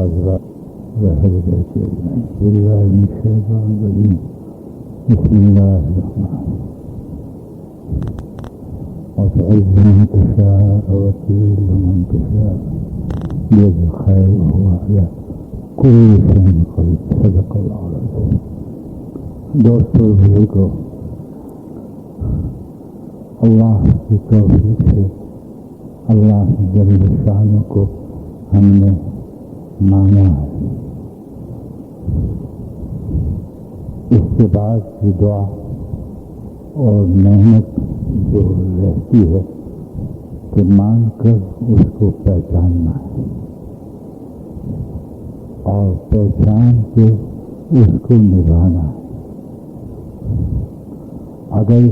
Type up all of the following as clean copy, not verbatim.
الحضرة وأهل بيت أجمعين. بالله من الشيطان الرجيم. بسم الله الرحمن الرحيم. وتعز من تشاء وتذل من تشاء بيد الخير وهو على كل شيء قدير. صدق الله العظيم. دوستو بزرگو، اللہ کی توفیق سے اللہ کی جل شانوں کو ہم نے مانا ہے. اس کے بعد کی دعا اور محنت جو رہتی ہے کہ مان کر اس کو پہچاننا ہے اور پہچان کے اس کو نبھانا ہے. اگر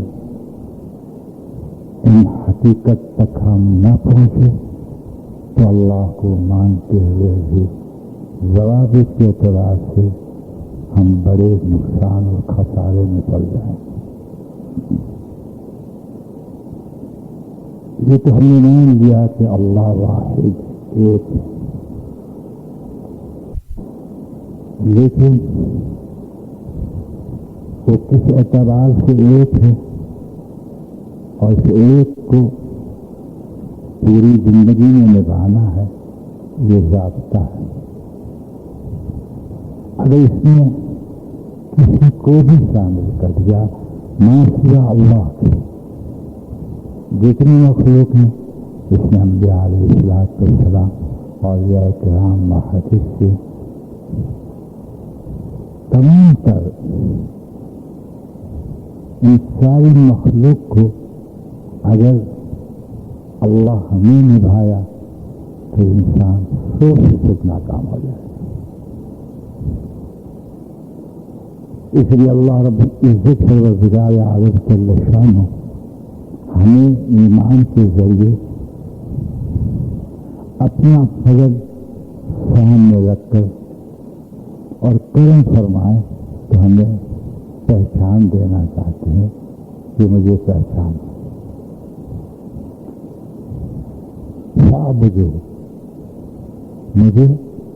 ان حقیقت تک ہم نہ پہنچے تو اللہ کو مانتے ہوئے بھی ضوابط کے اعتبار سے ہم بڑے نقصان اور خسارے میں پڑ جائیں. یہ تو ہم نے مان لیا کہ اللہ واحد ایک ہے، لیکن وہ کس اعتبار سے ایک ہے اور اس ایک کو پوری زندگی میں نبھانا ہے، یہ ضابطہ ہے. اگر اس میں کسی کو بھی شامل کر دیا ما سوا اللہ کے، جتنی مخلوق ہیں اس میں انبیاء علیہ السلام اولیاء کرام محدث سے تمام تر ان ساری مخلوق کو اگر اللہ ہمیں نبھایا تو انسان 100% ناکام ہو جائے. اس لیے اللہ رب العزت پروردگار عالم جل شانہ ہمیں ایمان کے ذریعے اپنا فضل سامنے رکھ کر اور کرم فرمائے تو ہمیں پہچان دینا چاہتے ہیں کہ مجھے پہچان جو مجھے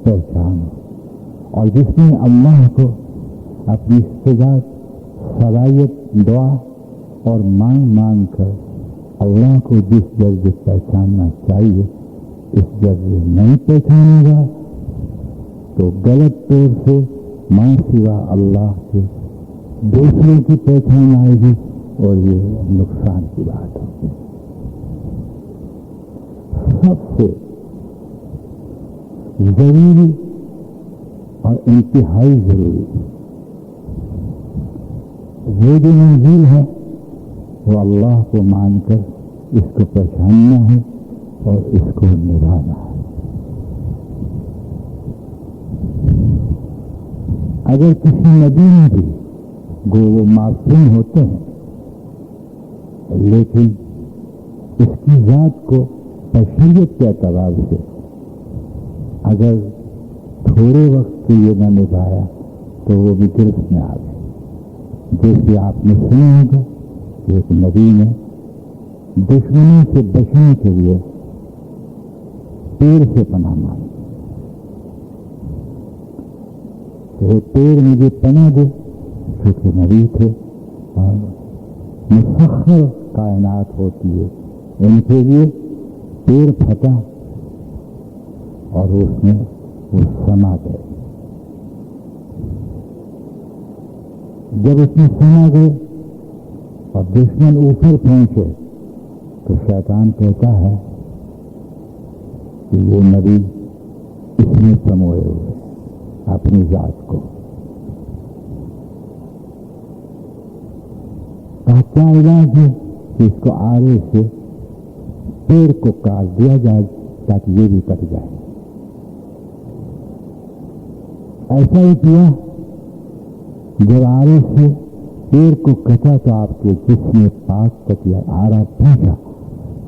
پہچان. اور جس نے اللہ کو اپنی استطاعت صلاحیت دعا اور مانگ کر اللہ کو جس درجے پہچاننا چاہیے اس درجے نہیں پہچانے گا تو غلط طور سے ما سوا اللہ کے دوسروں کی پہچان آئے گی اور یہ نقصان کی بات ہوگی. سب سے ضروری اور انتہائی ضروری وہ جو منزل ہے وہ اللہ کو مان کر اس کو پہچاننا ہے اور اس کو نبھانا ہے. اگر کسی نبی میں بھی گو وہ معصوم ہوتے ہیں لیکن اس کی ذات کو بشریت کے اعتبار سے اگر تھوڑے وقت کے لیے نہ نبھایا تو وہ بھی گرفت میں آ گئے. جیسے آپ نے سنا ہوگا ایک نبی نے دشمنوں سے بچنے کے لیے پیڑ سے پناہ مانگی کہ پیڑ مجھے پناہ دے، کیونکہ نبی تھے اور مسخر کائنات ہوتی ہے ان کے لیے. پیڑ پھٹا اور اس میں وہ سما گئے. جب اس میں سما گئے اور دشمن اوپر پہنچے تو شیطان کہتا ہے کہ یہ نبی اس میں سموئے ہوئے اپنی ذات کو. کیا علاج ہے کہ اس کو آرے سے پیڑ کو کاٹ دیا جائے تاکہ یہ بھی کٹ جائے. ایسا ہی کیا، جب آرے سے پیڑ کو کٹا تو آپ کے جسم پاک تک یہ آرا پہنچا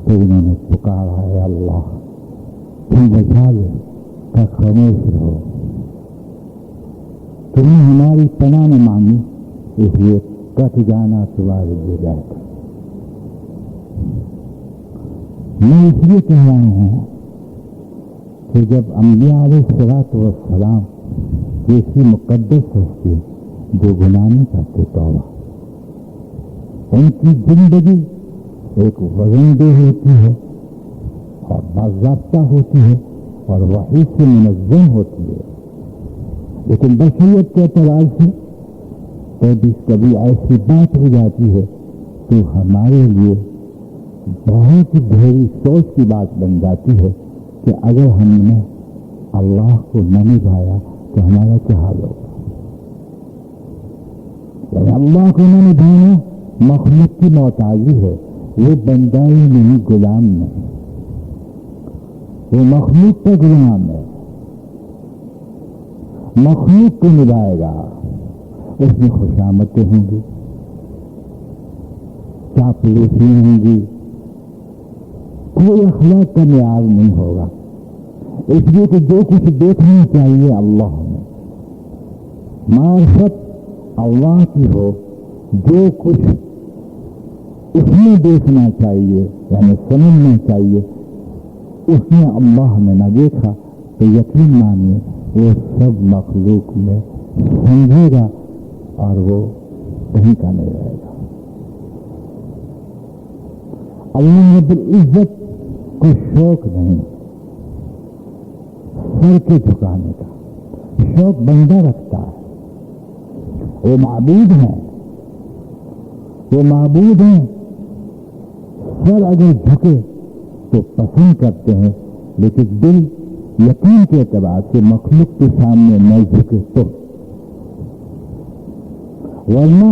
تو انہوں نے پکارا ہے اللہ تم بچا لے کا خاموش رہو، تمہیں ہماری پناہ نہ مانگی اس لیے کٹ جانا تمہارے لیے جائے گا. میں اس لیے کہہ رہا ہوں کہ جب انبیاء علیہ الصلوۃ والسلام جیسی مقدس ہستی جو گناہ نہیں کرتے توبہ، ان کی زندگی ایک وزن دہ ہوتی ہے اور باضابطہ ہوتی ہے اور وحی سے منظم ہوتی ہے، لیکن بشریت کے اعتبار سے کبھی ایسی بات ہو جاتی ہے تو ہمارے لیے بہت ہی گہری سوچ کی بات بن جاتی ہے کہ اگر ہم نے اللہ کو نہ نبھایا تو ہمارا کیا حال ہوگا۔ یعنی اللہ کو نہ نبھانا مخلوق کی محتاجی ہے، وہ بندہ ہی نہیں، غلام نہیں، وہ مخلوق کا غلام ہے، مخلوق کو نبھائے گا، اس میں خوشامدیں ہوں گی، چاپلوسی ہوں گی، کوئی اخلاق کا معیار نہیں ہوگا۔ اس لیے کہ جو کچھ دیکھنا چاہیے اللہ میں، معرفت اللہ کی ہو، جو کچھ اس میں دیکھنا چاہیے یعنی سمجھنا چاہیے اس نے اللہ میں نہ دیکھا تو یقین مانیے وہ سب مخلوق میں سمجھے گا اور وہ کہیں کا نہیں رہے گا۔ اللہ رب العزت کو شوق نہیں سر کے جھکانے کا، شوق بندہ رکھتا ہے، وہ معبود ہے، وہ معبود ہیں، سر اگر جھکے تو پسند کرتے ہیں لیکن دل یقین کے اعتبار سے مخلوق کے سامنے نہ جھکے تو، ورنہ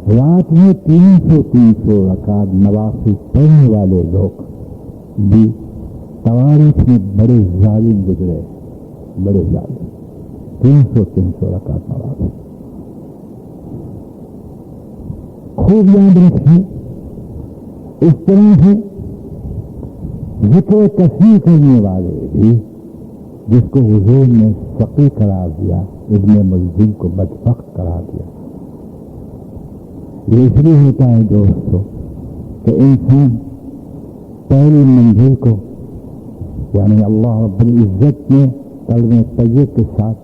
رات میں 300 رکعت نوافل پڑھنے والے لوگ بھی تواریخ میں بڑے ظالم گزرے، بڑے ظالم، 300 رکعت نوافل۔ خوب یاد رکھیں، اس طرح سے ذکر کثیر کرنے والے بھی جس کو حضور نے فقیہ قرار دیا، ابن ملجم کو بدبخت قرار دیا۔ یہ اس لیے ہوتا ہے دوستو کہ انسان پہلی منزل کو یعنی اللہ رب العزت نے کلمہ طیب کے ساتھ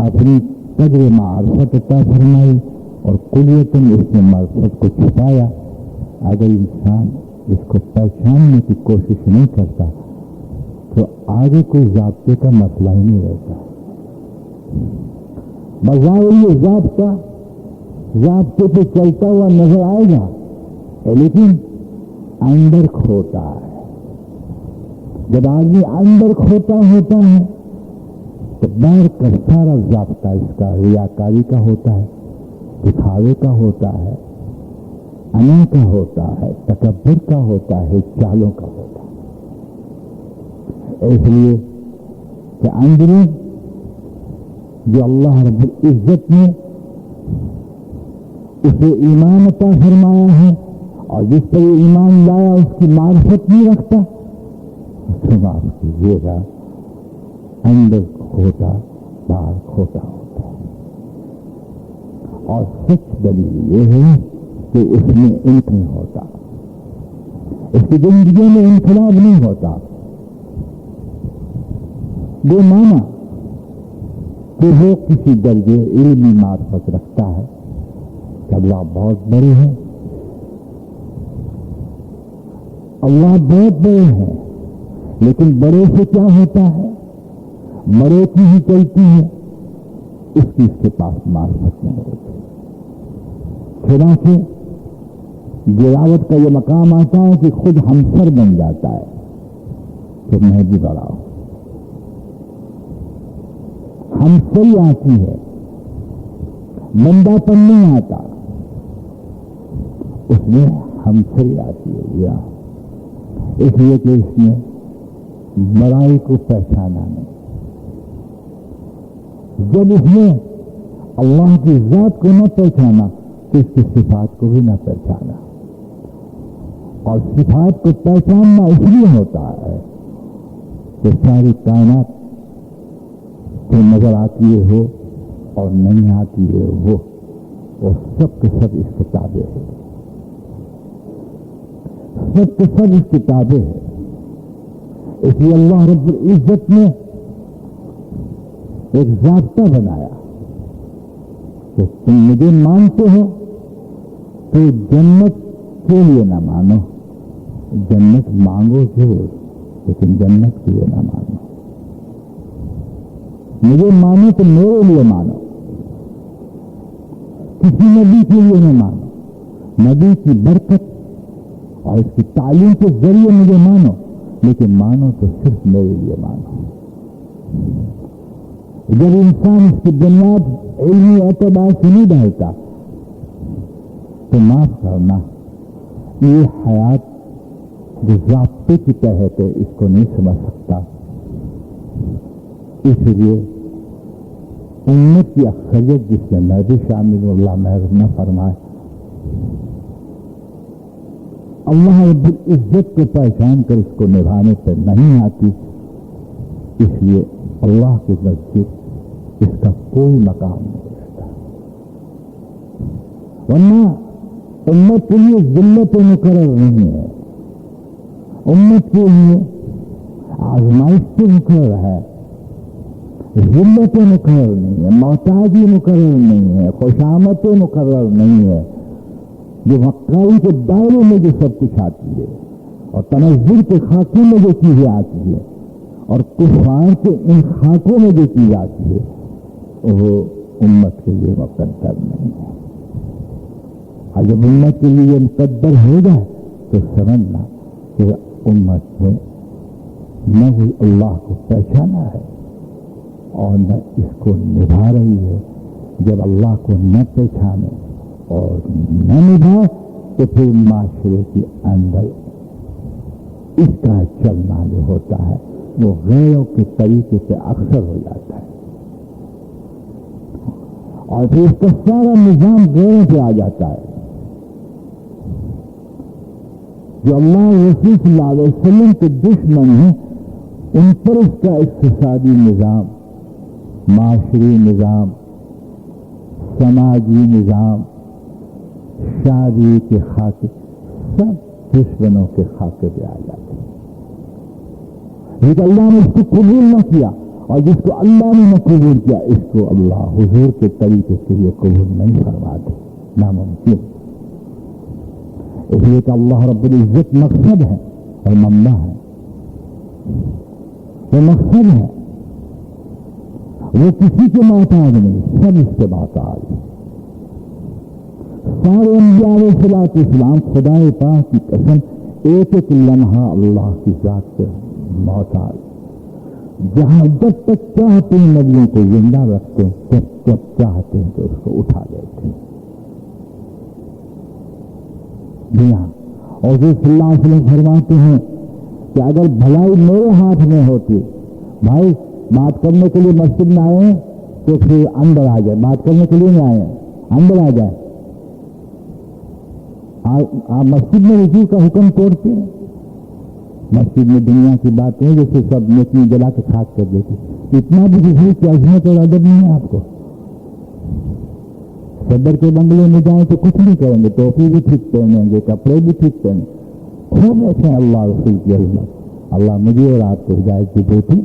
اپنی قدر معرفت عطا فرمائی اور کلیتاً اس نے معرفت کو چھپایا۔ اگر انسان اس کو پہچاننے کی کوشش نہیں کرتا تو آگے کوئی ضابطے کا مسئلہ ہی نہیں رہتا۔ بظاہر یہ ضابطے پہ چلتا ہوا نظر آئے گا لیکن اندر کھوتا ہے۔ جب آدمی اندر کھوتا ہوتا ہے تو باہر کا سارا ضابطہ اس کا ریاکاری کا ہوتا ہے، دکھاوے کا ہوتا ہے، انا کا ہوتا ہے، تکبر کا ہوتا ہے، چالوں کا ہوتا ہے۔ اس لیے کہ اندروں جو اللہ رب العزت نے اسے ایمان عطا فرمایا ہے اور جس پر یہ ایمان لایا اس کی معرفت نہیں رکھتا، اسے معاف کیجیے گا، اندر کھوتا باہر کھوتا ہوتا ہے۔ اور سچ دلیل یہ ہے کہ اس میں انق نہیں ہوتا، اس کی زندگی میں انقلاب نہیں ہوتا۔ وہ مانا کہ وہ کسی درجے علمی معرفت رکھتا ہے کہ اللہ بہت بڑے ہیں، اللہ بہت بڑے ہیں، لیکن بڑے سے کیا ہوتا ہے، بڑے کی ہی چلتی ہے، اس کی اس کے پاس معرفت نہیں ہوتی۔ چنانچہ گراوٹ کا یہ مقام آتا ہے کہ خود ہمسر بن جاتا ہے کہ میں بھی بڑا ہوں، ہمسری آتی ہے، بندہ پن نہیں آتا، اس میں ہمسری آتی ہے یا اس لیے کہ اس نے بڑائی کو پہچانا نہیں۔ جب اس نے اللہ کی ذات کو نہ پہچانا تو اس کی صفات کو بھی نہ پہچانا، اور صفات کو پہچاننا اس لیے ہوتا ہے کہ ساری کائنات جو نظر آتی ہے ہو اور نہیں آتی ہے وہ سب کے سب اس کے تابع ہے۔ مقصد تو سب اس کتابیں ہے. اس لیے اللہ رب العزت نے ایک ضابطہ بنایا کہ تم مجھے مانتے ہو تو جنت کے لیے نہ مانو، جنت مانگو ضرور لیکن جنت کے لیے نہ مانو. مجھے مانو تو میرے لیے مانو، کسی نبی کے لیے نہ مانو. نبی کی برکت اور اس کی تعلیم کے ذریعے مجھے مانو، لیکن مانو تو صرف میرے لیے مانو. جب انسان اس کی بنیاد علمی اعتبار سے نہیں ڈالتا تو معاف کرنا، یہ حیات جو ضابطے کی تحت ہے اس کو نہیں سمجھ سکتا. اس لیے امت کی اکثریت جس میں میں بھی شامل ہوں، اللہ محرم نہ فرمائے، اللہ رب العزت کو پہچان کر اس کو نبھانے پر نہیں آتی. اس لیے اللہ کے نزدیک اس کا کوئی مقام نہیں رہتا. ورنہ امت کے لیے ذلت مقرر نہیں ہے، امت کے لیے آزمائش سے مقرر ہے، ذلت مقرر نہیں ہے، محتاجی مقرر نہیں ہے، خوشامد مقرر نہیں ہے. جو مکائی کے دائرے میں جو سب کچھ آتی ہے اور تنزل کے خاکے میں جو چیزیں آتی ہے اور کفار کے ان خاکوں میں جو چیز آتی ہے وہ امت کے لیے مقدر نہیں ہے. اور جب امت کے لیے مقدر ہو جائے تو سمجھنا کہ امت نے نہ کوئی اللہ کو پہچانا ہے اور نہ اس کو نبھا رہی ہے. جب اللہ کو نہ پہچانے اور نہ نبھائے تو پھر معاشرے کے اندر اس کا چلنا جو ہوتا ہے وہ غیروں کے طریقے سے اکثر ہو جاتا ہے اور پھر اس کا سارا نظام غیروں پہ آ جاتا ہے. جو اللہ رسول صلی اللہ علیہ وسلم کے دشمن ہیں ان پر اس کا اقتصادی نظام، معاشری نظام، سماجی نظام، شادی کے خاکے سب دشمنوں کے خاکے پہ آ جاتے ہیں. لیکن اللہ نے اس کو قبول نہ کیا اور جس کو اللہ نے نہ قبول کیا اس کو اللہ حضور کے طریقے کے لیے قبول نہیں فرماتے، ناممکن. اس لیے کہ اللہ رب العزت مقصد ہے اور منبع ہے. وہ مقصد ہے، وہ کسی کے محتاج نہیں، سب اس کے محتاج. سارے انبیاء علیہ الصلوۃ والسلام خدا پاک کی قسم ایک ایک لمحہ اللہ کی ذات سے محتاج. جہاں جب تک چاہتے ہیں نبیوں کو زندہ رکھتے ہیں، جب چاہتے ہیں تو اس کو اٹھا دیتے ہیں. اور جو صلی اللہ علیہ وسلم فرماتے ہیں کہ اگر بھلائی میرے ہاتھ میں ہوتی، بھائی بات کرنے کے لیے مسجد میں آئے ہیں تو پھر اندر آ جائے، بات کرنے کے لیے نہیں آئے ہیں اندر آ جائے. آپ مسجد میں رجوع کا حکم توڑتے ہیں. مسجد میں دنیا کی باتیں جیسے سب نیکی جلا کے خاک کر دیتی. اتنا بھی کسی کی عظمت اور ادب نہیں ہے آپ کو. صدر کے بنگلے میں جائیں تو کچھ نہیں کریں گے، ٹوپی بھی ٹھیک پہنیں گے، کپڑے بھی ٹھیک پہنیں گے، خوب ایسے اللہ رسول کی عظمت. اللہ مجھے اور آپ کو ہدایت کی دیتی،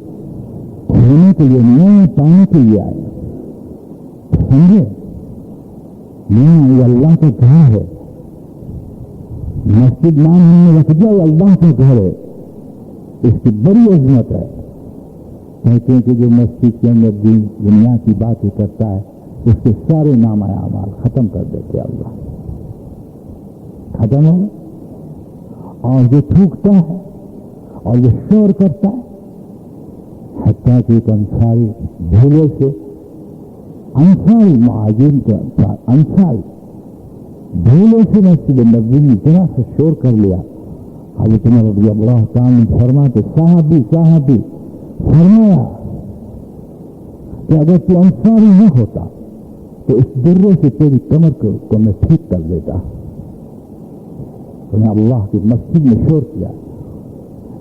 ہونے کے لیے نہیں پانے کے لیے آئے. سمجھے؟ نہیں، یہ اللہ کا گھر ہے. مسجد نام ہم نے رکھ دیا، یہ اللہ کا گھر ہے، اس کی بڑی عظمت ہے. کہتے ہیں کہ جو مسجد کے اندر دنیا کی باتیں کرتا ہے اس کے سارے نام اعمال ختم کر دیتے اللہ، ختم ہو. اور جو تھوکتا ہے اور جو شور کرتا ہے، حتیٰ کہ ایک انصاری بھولے سے انصاری مہاجرین کے انصاری بھولے سے مسجد نبوی میں اتنا سے شور کر لیا. حضرت عمر رضی اللہ تعالیٰ فرماتے صحابی فرمایا کہ اگر تو انصاری نہ ہوتا تو اس درے سے تیری کمر کو میں ٹھیک کر دیتا. انہیں اللہ کی مسجد میں شور کیا.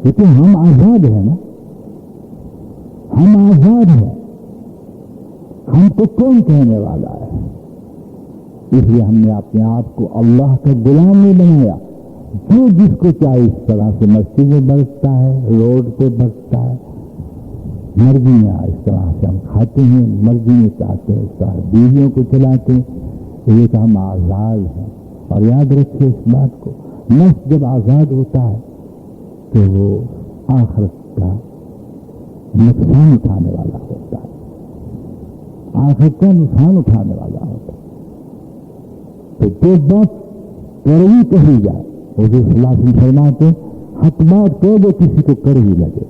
لیکن ہم آزاد ہیں نا، ہم آزاد ہیں، ہم کو کون کہنے والا ہے؟ اس لیے ہم نے اپنے آپ کو اللہ کا غلام نہیں بنایا جو جس کو چاہے اس طرح سے مسجد میں برتتا ہے، روڈ پہ برتتا ہے، مرضی میں اس طرح سے ہم کھاتے ہیں، مرضی میں چاہتے ہیں اس طرح بیویوں کو چلاتے ہیں، یہ کہ ہم آزاد ہیں۔ اور یاد رکھیے اس بات کو، نفس جب آزاد ہوتا ہے تو وہ آخرت کا نقصان اٹھانے والا ہوتا ہے، آخرت کا نقصان اٹھانے والا ہوتا ہے۔ تو جو بات کڑوی کہی جائے، حضور صلی اللہ علیہ وسلم فرماتے ہیں حق بات کہہ دو کسی کو کڑوی لگے،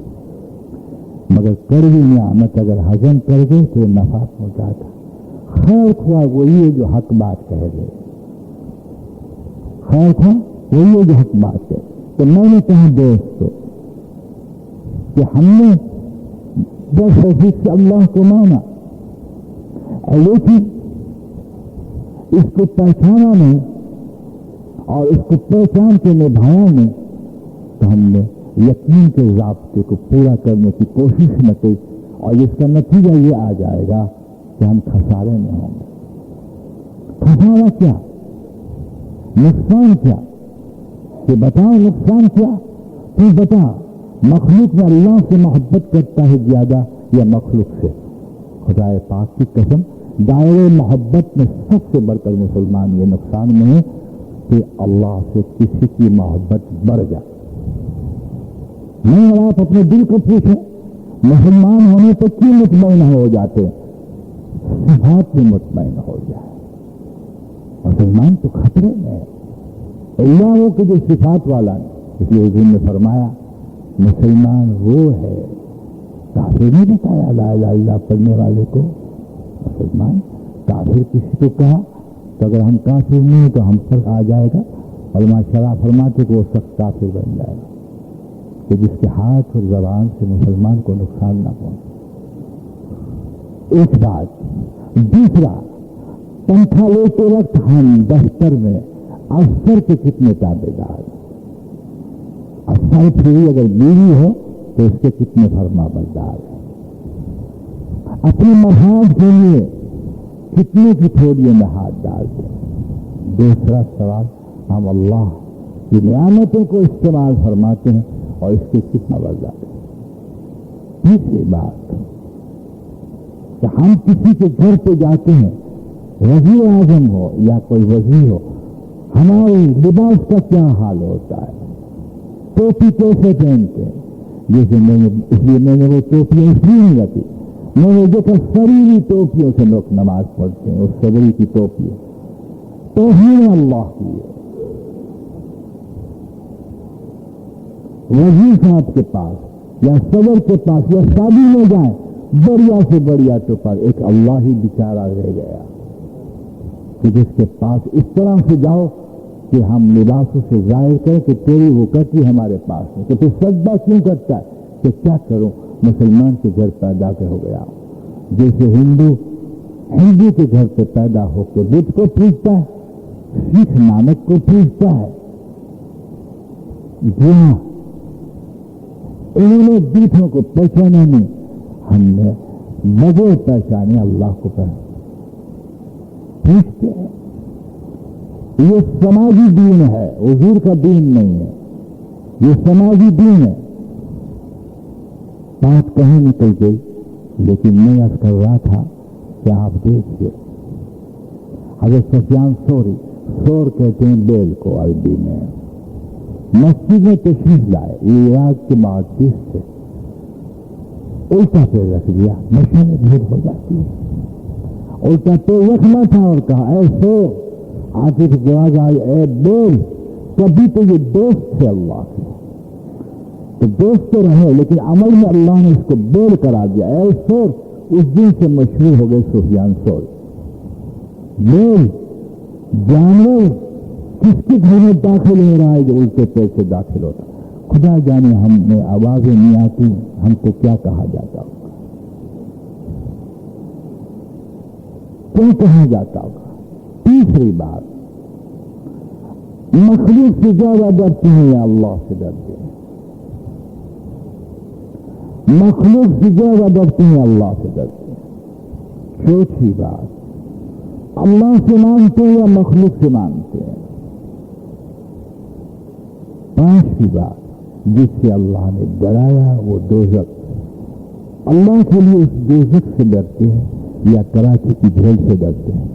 مگر کڑوی نعمت اگر ہضم کر دے تو نفع پہنچاتا۔ خیر خواہ وہی ہے جو حق بات کہہ دے، خیر خواہ وہی ہے جو حق بات کہے۔ تو میں نے کہا دوستو کہ ہم نے جب سے اللہ کو مانا، لیکن اس کو پہچانا نہیں اور اس کو پہچان کے نبھایا نہیں، تو ہم نے یقین کے ضابطے کو پورا کرنے کی کوشش نہ کی، اور اس کا نتیجہ یہ آ جائے گا کہ ہم خسارے میں ہوں گے۔ خسارہ کیا، نقصان کیا، کہ بتاؤ نقصان کیا؟ تو بتا، مخلوق میں اللہ سے محبت کرتا ہے زیادہ یا مخلوق سے؟ خدا پاک کی قسم، دائرے محبت میں سب سے بڑھ کر مسلمان یہ نقصان میں ہے کہ اللہ سے کسی کی محبت بڑھ جائے۔ نہیں، آپ اپنے دل کو پوچھیں، مسلمان ہونے پر کیوں مطمئن ہو جاتے ہیں؟ صفات میں مطمئن ہو جائے۔ مسلمان تو خطرے میں ہے، اللہ وہ کہ جو صفات والا ہے۔ اس لیے حضور نے فرمایا مسلمان وہ ہے، کافر نہیں بتایا لا الہ الا اللہ پڑھنے والے کو مسلمان۔ کافر کسی کو کہا تو اگر ہم کافر نہیں تو ہم پر آ جائے گا، علماء شرع فرماتے کہ وہ سخت کافر بن جائے گا، کہ جس کے ہاتھ اور زبان سے مسلمان کو نقصان نہ پہنچے۔ ایک بات۔ دوسرا، پنکھا لیتے وقت ہم دفتر میں افسر کے کتنے تابع دار؟ افسر پھر اگر بیوی ہو تو اس کے کتنے فرما بردار ہیں؟ اپنے مفاد کے لیے کتنے کی تھوڑیوں میں ہاتھ ڈالتے ہیں؟ دوسرا سوال، ہم اللہ کی نعمتوں کو استعمال فرماتے ہیں اور اس کے کتنا بردار ہیں؟ تیسری بات کہ ہم کسی کے گھر پہ جاتے ہیں، وزیر اعظم ہو یا کوئی وزیر ہو، ہمارے لباس کا کیا حال ہوتا ہے؟ ٹوپی کیسے پہنتے ہیں؟ جیسے اس لیے میں نے وہ ٹوپیاں اس لیے نہیں رکھی، میں نے دیکھا سریلی ٹوپیوں سے لوگ نماز پڑھتے ہیں، اس سبری کی ٹوپی توہین اللہ کی ہے۔ وزیر صاحب کے پاس یا صدر کے پاس یا شادی میں جائیں، بڑھیا سے بڑھیا ٹوپا، ایک اللہ ہی بیچارہ رہ گیا کہ جس کے پاس اس طرح سے جاؤ کہ ہم لباسوں سے ظاہر کریں کہ تیری وقتی ہمارے پاس ہے، تو پھر سجدہ کیوں کرتا ہے کہ کیا کروں، مسلمان کے گھر پیدا کے ہو گیا، جیسے ہندو کے گھر پہ پیدا ہو کے بدھ کو پوجتا ہے، سکھ نانک کو پوجتا ہے۔ جہاں انہوں نے بیٹھوں کو پہچانا نہیں، ہم نے بغیر پہچانے اللہ کو پوچھتے ہیں۔ یہ سماجی دین ہے، حضور کا دین نہیں ہے، یہ سماجی دین ہے۔ بات کہیں نکل گئی، لیکن میں عرض کر رہا تھا کہ آپ دیکھیے حضرت سفیان ثوری، سور کہتے ہیں بیل کو عربی میں، مسجد میں تشریف لائے، یہ عراق کے محدث سے الٹا پیر رکھ دیا، نشے میں بھیڑ ہو جاتی ہے، الٹا پیر رکھنا تھا اور کہا اے سور، آتے تو جواز آئی اے بیل، کبھی تو یہ دوست تھے اللہ کے، تو دوست تو رہے لیکن عمل میں اللہ نے اس کو بیل کرا دیا، اے سور۔ اس دن سے مشہور ہو گئے سفیان ثوری۔ بیل جانور کس کے گھر میں داخل ہو رہا ہے جو الٹے پیر سے داخل ہوتا ہے؟ خدا جانے ہم میں آوازیں نہیں آتی، ہم کو کیا کہا جاتا ہوگا، کیا کہا جاتا ہوگا۔ تیسری بات، مخلوق سے زیادہ ڈرتے ہیں یا اللہ سے ڈرتے ہیں؟ مخلوق سے زیادہ ڈرتے ہیں اللہ سے ڈرتے ہیں۔ چوتھی بات، اللہ سے مانتے ہیں یا مخلوق سے مانتے ہیں؟ 5ویں بات جس سے اللہ نے ڈرایا وہ دوزخ۔ اللہ کے لیے اس دوزخ سے ڈرتے ہیں یا کراچی کی جیل سے ڈرتے ہیں؟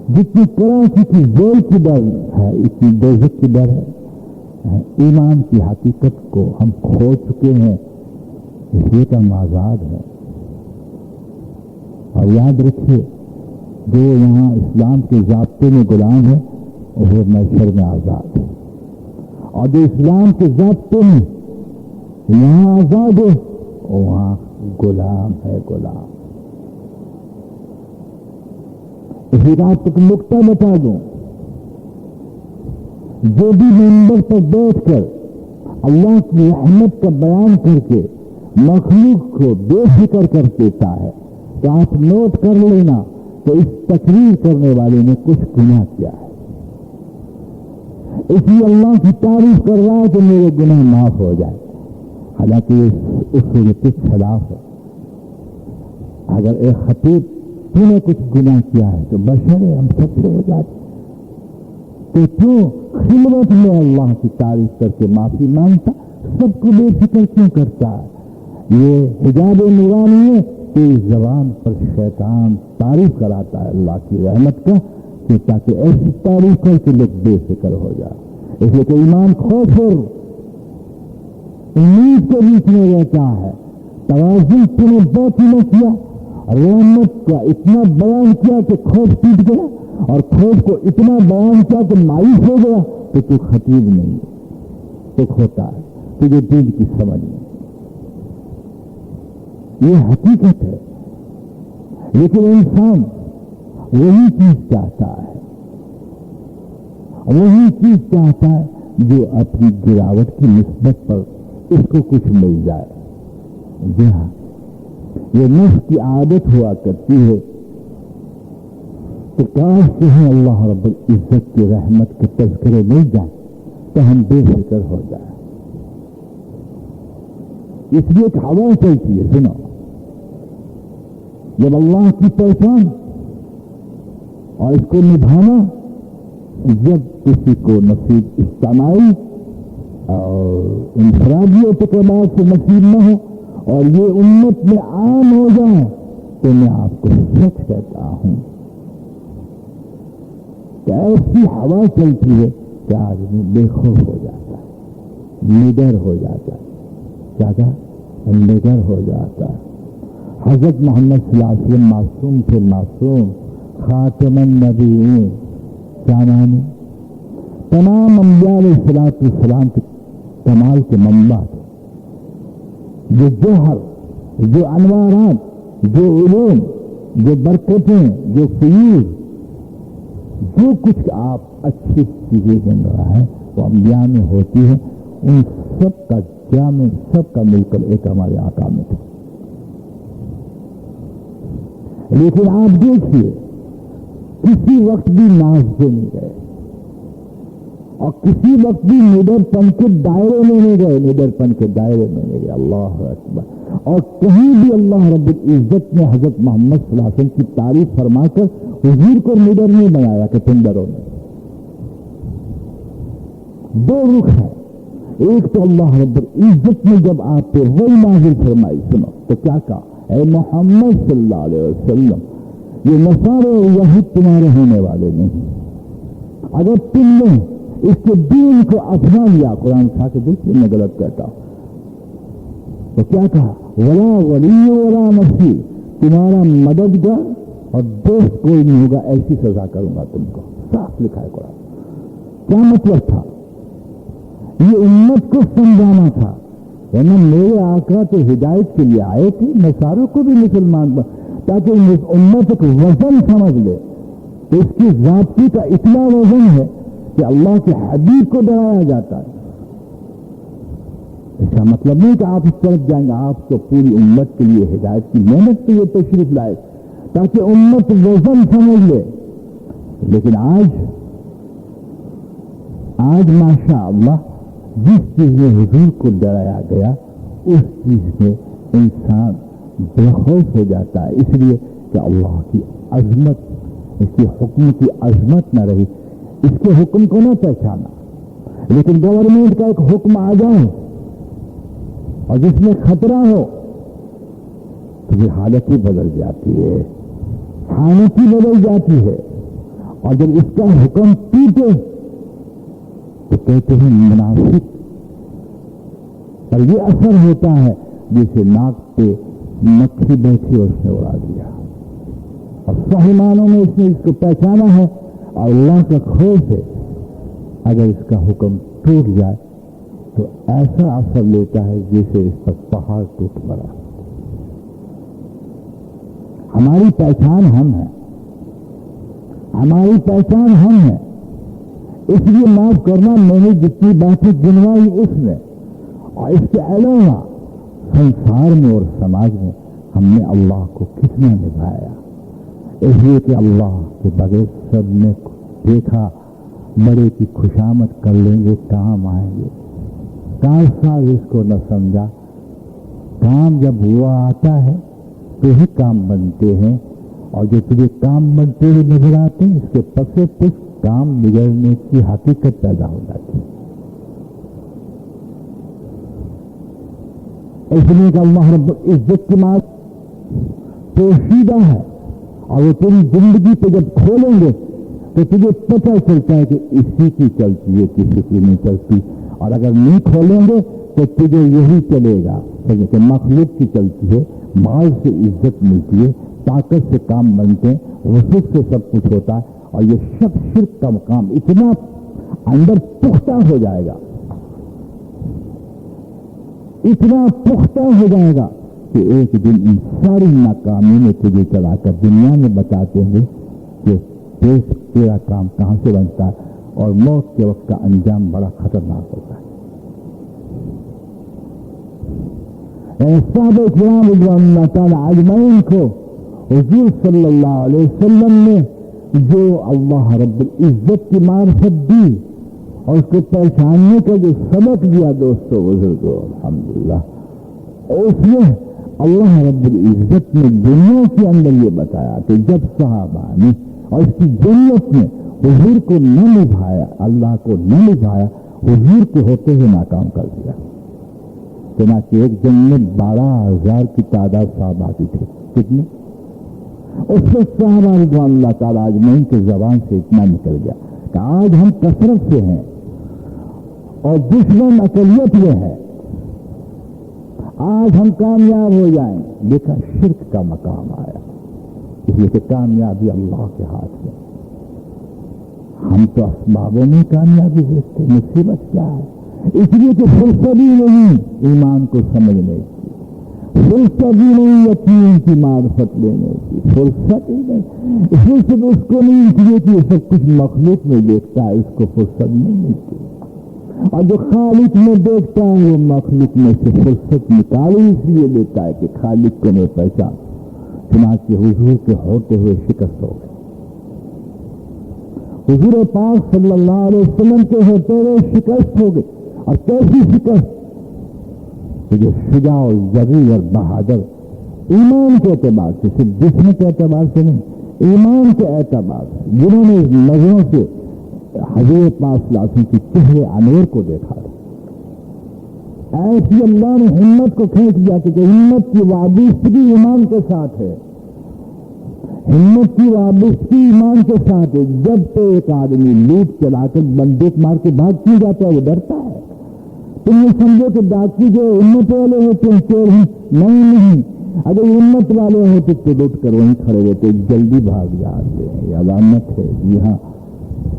جتنی کراچی کی جیل کی ڈر ہے اتنی دوزخ کی ڈر ہے۔ ایمان کی حقیقت کو ہم کھو چکے ہیں، اس لیے کہ ہم آزاد ہیں۔ اور یاد رکھیے جو یہاں اسلام کے ضابطے میں غلام ہے وہ محشر میں آزاد ہے، اور جو اسلام کے ضابطے میں یہاں آزاد ہے وہاں غلام ہے، غلام۔ اسی بات کو نقطہ بتا دوں، جو بھی منبر پر بیٹھ کر اللہ کی رحمت کا بیان کر کے مخلوق کو بے فکر کر دیتا ہے تو آپ نوٹ کر لینا تو اس تقریر کرنے والے نے کچھ گناہ کیا ہے، اس لیے اللہ کی تعریف کر رہا ہے کہ میرے گناہ معاف ہو جائے، حالانکہ اس سے کچھ خلاف ہے۔ اگر ایک خطیب تو نے کچھ گناہ کیا ہے تو بشر ہم سب سے ہو جاتے، تو کیوں خلوت میں اللہ کی تعریف کر کے معافی مانگتا، سب کو بے فکر کیوں کرتا ہے؟ یہ حجاب نورانی ہے کہ اس زبان پر شیطان تعریف کراتا ہے اللہ کی رحمت کا، کہ تاکہ ایسی تعریف کر کے لوگ بے فکر ہو جائے۔ اس لیے کہ ایمان خوف اور امید کے بیچ میں رہتا ہے۔ توازن تم نے بہت ہی نہ کیا، رحمت کا اتنا بیان کیا کہ خوف ٹوٹ گیا، اور خوف کو اتنا بیان کیا کہ مایوس ہو گیا، تو خطیب نہیں تو کھوتا ہے، تجھے دین کی سمجھ نہیں۔ یہ حقیقت ہے، لیکن انسان وہی چیز چاہتا ہے، وہی چیز چاہتا ہے جو اپنی گراوٹ کی نسبت پر اس کو کچھ مل جائے۔ جی ہاں، یہ نفس کی عادت ہوا کرتی ہے کہ کاش کہیں اللہ رب العزت کی رحمت کے تذکرے مل جائیں تو ہم بے فکر ہو جائیں۔ اس لیے ایک ہوا چلتی ہے، سنو، جب اللہ کی پہچان اور اس کو نبھانا جب کسی کو نصیب اجتماعی اور انفرادی اعتقادات سے نصیب نہ ہو اور یہ امت میں عام ہو جائے تو میں آپ کو سچ کہتا ہوں کہ ایسی ہوا چلتی ہے کہ آدمی بے خوف ہو جاتا ہے، نڈر ہو جاتا ہے، کیا کہا؟ نڈر ہو جاتا ہے۔ حضرت محمد صلی اللہ علیہ وسلم معصوم تھے، معصوم، خاتم النبیین، کیا معنی؟ تمام انبیاء علیہ السلام کے کمال کے منبع تھے، جو جوہر، جو انوارات، جو علوم، جو برکتیں، جو فیوز، جو کچھ آپ اچھی چیزیں بن رہا ہے وہ انبیاء میں ہوتی ہے، ان سب کا جامع، سب کا مل کر ایک ہمارے آقا میں تھا۔ لیکن آپ دیکھیے کسی وقت بھی ناز سے نہیں گئے اور کسی وقت بھی نڈر پن کے دائرے میں نہیں گئے، نڈر پن کے دائرے میں نہیں گئے۔ اللہ اکبر۔ اور کہیں بھی اللہ رب العزت نے حضرت محمد صلی اللہ علیہ وسلم کی تعریف فرما کر حضور کو نڈر نہیں بنایا کہ تم ڈرو نہیں۔ دو رخ ہے، ایک تو اللہ رب العزت نے جب آپ پہ وہی نازل فرمائی، سنو تو کیا کہا؟ اے محمد صلی اللہ علیہ وسلم، یہ نصارے وحید تمہارے ہونے والے نہیں، اگر تم نے اس کے دین کو اپنا لیا، قرآن کھا کے دیکھیے میں غلط کہتا ہوں تو کیا کہا؟ ولا ولی ولا نصیر، تمہارا مددگار اور دوست کوئی نہیں ہوگا، ایسی سزا کروں گا تم کو، صاف لکھا ہے قرآن۔ کیا مطلب تھا؟ یہ امت کو سمجھانا تھا، یعنی میرے آقا تو ہدایت کے لیے آئے تھے، نصاروں کو بھی مسلمان تاکہ امت ایک وزن سمجھ لے۔ تو اس کی ذاتی کا اتنا وزن ہے کہ اللہ کے حبیب کو ڈرایا جاتا ہے۔ اس کا مطلب نہیں کہ آپ اس طرف جائیں گے، آپ تو پوری امت کے لیے ہدایت کی محنت کے لیے تشریف لائے تاکہ امت وزن سمجھ لے۔ لیکن آج ماشاء اللہ جس چیز میں حضور کو ڈرایا گیا اس چیز میں انسان بے خوف ہو جاتا ہے، اس لیے کہ اللہ کی عظمت، اس کے حکم کی عظمت نہ رہی، اس کے حکم کو نہ پہچانا۔ لیکن گورنمنٹ کا ایک حکم آ جائے اور جس میں خطرہ ہو تو یہ حالت ہی بدل جاتی ہے، حالت ہی بدل جاتی ہے، اور جب اس کا حکم ٹوٹے تو کہتے ہیں منافق پر یہ اثر ہوتا ہے جیسے ناک پہ مکھی بیٹھی اور اس نے اڑا دیا، اور صحیح معنوں میں اس نے اس کو پہچانا ہے اور اللہ کا خوف ہے اگر اس کا حکم ٹوٹ جائے تو ایسا اثر لیتا ہے جیسے اس پر پہاڑ ٹوٹ پڑا۔ ہماری پہچان ہم ہیں، ہماری پہچان ہم ہیں، اس لیے معاف کرنا میں نے جتنی باتیں گنوائی اس میں، اور اس کے علاوہ سنسار میں اور سماج میں ہم نے اللہ کو کتنا نبھایا، اس لیے کہ اللہ کے بغیر سب نے دیکھا بڑے کی خوشامد کر لیں گے کام آئیں گے، کاش صاحب اس کو نہ سمجھا، کام جب ہوا آتا ہے تو ہی کام بنتے ہیں، اور جو تجھے کام بنتے ہوئے نظر آتے ہیں اس کے پسے پس کام بگڑنے کی حقیقت پیدا ہو جاتی ہے۔ اس لیے کہ اللہ رب العزت کی بات پوشیدہ ہے، اور وہ تیری زندگی پہ جب کھولیں گے تو تجھے پتہ چلتا ہے کہ اسی کی چلتی ہے، کسی کی نہیں چلتی، اور اگر نہیں کھولیں گے تو تجھے یہی چلے گا کہ مخلوق کی چلتی ہے، مال سے عزت ملتی ہے، طاقت سے کام بنتے ہیں، وسعت سے سب کچھ ہوتا ہے، اور یہ سب شرک کا مقام اتنا اندر پختہ ہو جائے گا، اتنا پختہ ہو جائے گا کہ ایک دن ان ساری ناکامی میں تجھے چلا کر دنیا میں بتاتے ہیں کہ تیرا کام کہاں سے بنتا ہے، اور موت کے وقت کا انجام بڑا خطرناک ہوتا ہے۔ صحابہ کرام رضوان اللہ تعالی اجمعین کو حضور صلی اللہ علیہ وسلم نے جو اللہ رب العزت کی معرفت دی اور اس کو پہچاننے کا جو سبق دیا دوستو بزرگو الحمدللہ، اس میں اللہ رب العزت نے دنیا کے اندر یہ بتایا کہ جب صحابہ نے اور اس کی جنت میں حضور کو نہ نبھایا، اللہ کو نہ نبھایا، حضور کے ہوتے ہوئے ناکام کر دیا۔ چنانچہ ایک جنگ میں 12,000 کی تعداد صحابہ کی تھی، کتنی؟ اس سے صحابہ رضوان اللہ تعالیٰ اجمعین کی زبان سے اتنا نکل گیا کہ آج ہم کثرت سے ہیں اور دشمن اقلیت میں ہے، آج ہم کامیاب ہو جائیں، دیکھا شرک کا مقام آیا، اس لیے کہ کامیابی اللہ کے ہاتھ میں، ہم تو اسبابوں میں کامیابی دیکھتے، مصیبت کیا ہے؟ اس لیے کہ فرصت ہی نہیں ایمان کو سمجھنے کی، فرصت ہی نہیں یقین کی معرفت لینے کی، فرصت ہی نہیں، فرصت اس کو نہیں، اس لیے کہ یہ سب کچھ مخلوق میں دیکھتا ہے، اس کو فرصت نہیں ملتی، اور جو خالق میں دیکھتا ہے وہ مخلوق میں سے فرصت نکالی اس لیے دیتا ہے کہ خالق کو میں پہچان۔ چنانچہ حضور کے ہوتے ہوئے شکست ہو گئے، حضور پاک صلی اللہ علیہ وسلم کے ہوتے ہوئے شکست ہو گئی، اور کیسی شکست کہ جو شجاع اور ذریع اور بہادر ایمان کے اعتبار سے، صرف جسم کے اعتبار سے نہیں، ایمان کے اعتبار سے، جنہوں نے نظروں سے حضور پاک صلی اللہ علیہ وسلم کی چہرے انور کو دیکھا، ایسی اللہ نے ہمت کو کھینچ دیا کہ ہمت کی وابستگی ایمان کے ساتھ ہے، ہمت کی وابستگی ایمان کے ساتھ ہے۔ جب تو ایک آدمی لوٹ چلا کر بندوق مار کے بھاگ کیوں جاتا ہے؟ وہ ڈرتا ہے، تم یہ سمجھو کہ ڈاکو جو ہمت والے ہوتے ہیں چور ہیں، نہیں، اگر ہمت والے ہوتے تو لوٹ کر وہیں کھڑے ہوتے، جلدی بھاگ جاتے ہیں، یہ علامت ہے۔ جی ہاں،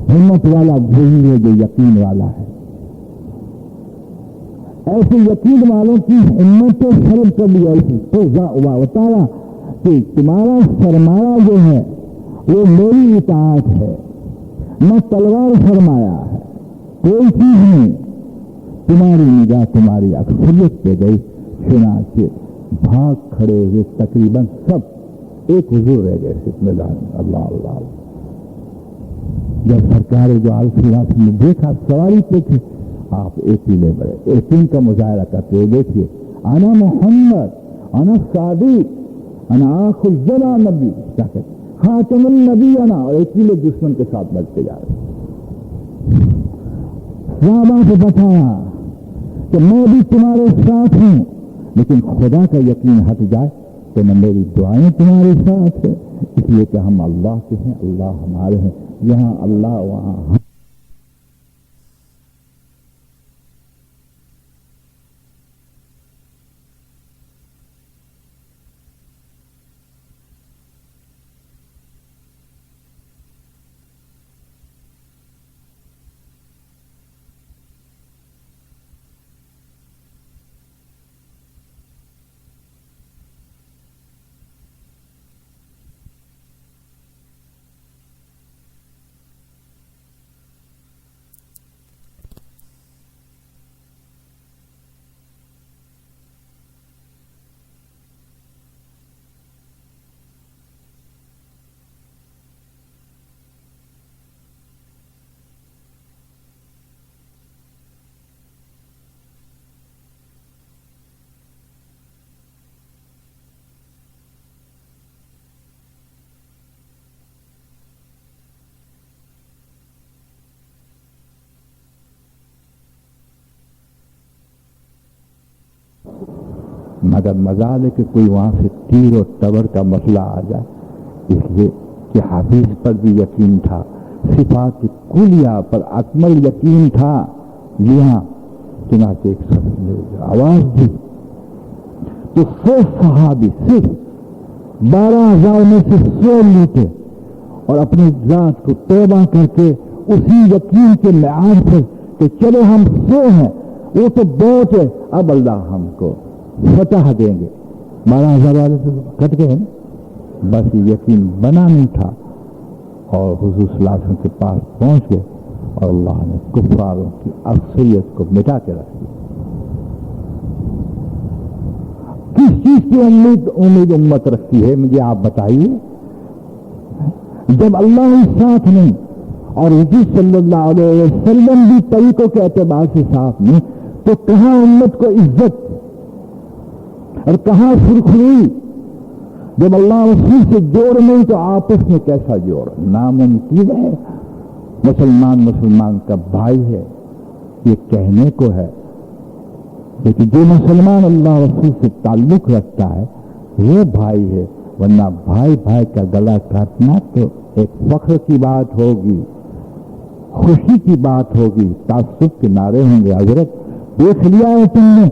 ہمت والا وہی ہے جو یقین والا ہے، ایسے یقین والوں کی ہمت کو شرط کر لیا تو بتایا کہ تمہارا سرمایہ جو ہے وہ میری اطاعت ہے، نہ تلوار سرمایہ ہے، کوئی چیز نہیں، تمہاری نگاہ تمہاری اکثریت پہ گئی، چنانچہ بھاگ کھڑے ہوئے تقریباً سب ایک حضور رہ گئے، بسم اللہ اللہ اللہ۔ جب سرکار جو عالف نے دیکھا سواری پہ تھے، آپ ایک ہی لے بڑے یقین کا مظاہرہ کرتے ہوئے دیکھیے، انا محمد انا صادق انا آخر الزمان نبی، کیا کہتے خاتم النبی انا، اور ایک ہی لوگ دشمن کے ساتھ بڑھتے جا رہے۔ صحابہ کو بتایا کہ میں بھی تمہارے ساتھ ہوں، لیکن خدا کا یقین ہٹ جائے تو نہ میری دعائیں تمہارے ساتھ ہے، اس لیے کہ ہم اللہ کے ہیں، اللہ ہمارے ہیں، یہاں اللہ وہاں ہم۔ مگر مزال ہے کہ کوئی وہاں سے تیر اور تبر کا مسئلہ آ جائے، اس لیے کہ حافظ پر بھی یقین تھا، صفات کلیہ پر اکمل یقین تھا۔ یہاں چنانچہ ایک شخص نے آواز دی تو 100 صحابی صرف 12,000 میں سے 100 لوٹے اور اپنی ذات کو توبہ کر کے اسی یقین کے معیار پر کہ چلو ہم 100 ہیں، وہ تو بہت ہے، اب اللہ ہم کو فتح دیں گے۔ 12,000 والے سے کٹ گئے نا، بس یہ یقین بنا نہیں تھا، اور حضور صلی اللہ علیہ وسلم کے پاس پہنچ گئے اور اللہ نے کفاروں کی اکثریت کو مٹا کے رکھ دیا۔ کس چیز کی امید امت رکھتی ہے مجھے آپ بتائیے؟ جب اللہ ہی ساتھ نہیں اور حضور صلی اللہ علیہ وسلم بھی طریقوں کے اعتبار سے ساتھ نہیں، تو کہاں امت کو عزت اور کہاں سرخروئی؟ جب اللہ رسول سے جوڑ نہیں تو آپس میں کیسا جوڑ؟ ناممکن ہے۔ مسلمان کا بھائی ہے یہ کہنے کو ہے، لیکن جو مسلمان اللہ رسول سے تعلق رکھتا ہے وہ بھائی ہے، ورنہ بھائی کا گلا کاٹنا تو ایک فخر کی بات ہوگی، خوشی کی بات ہوگی، تعصب کے نعرے ہوں گے۔ حضرت دیکھ لیا ہے تم نے؟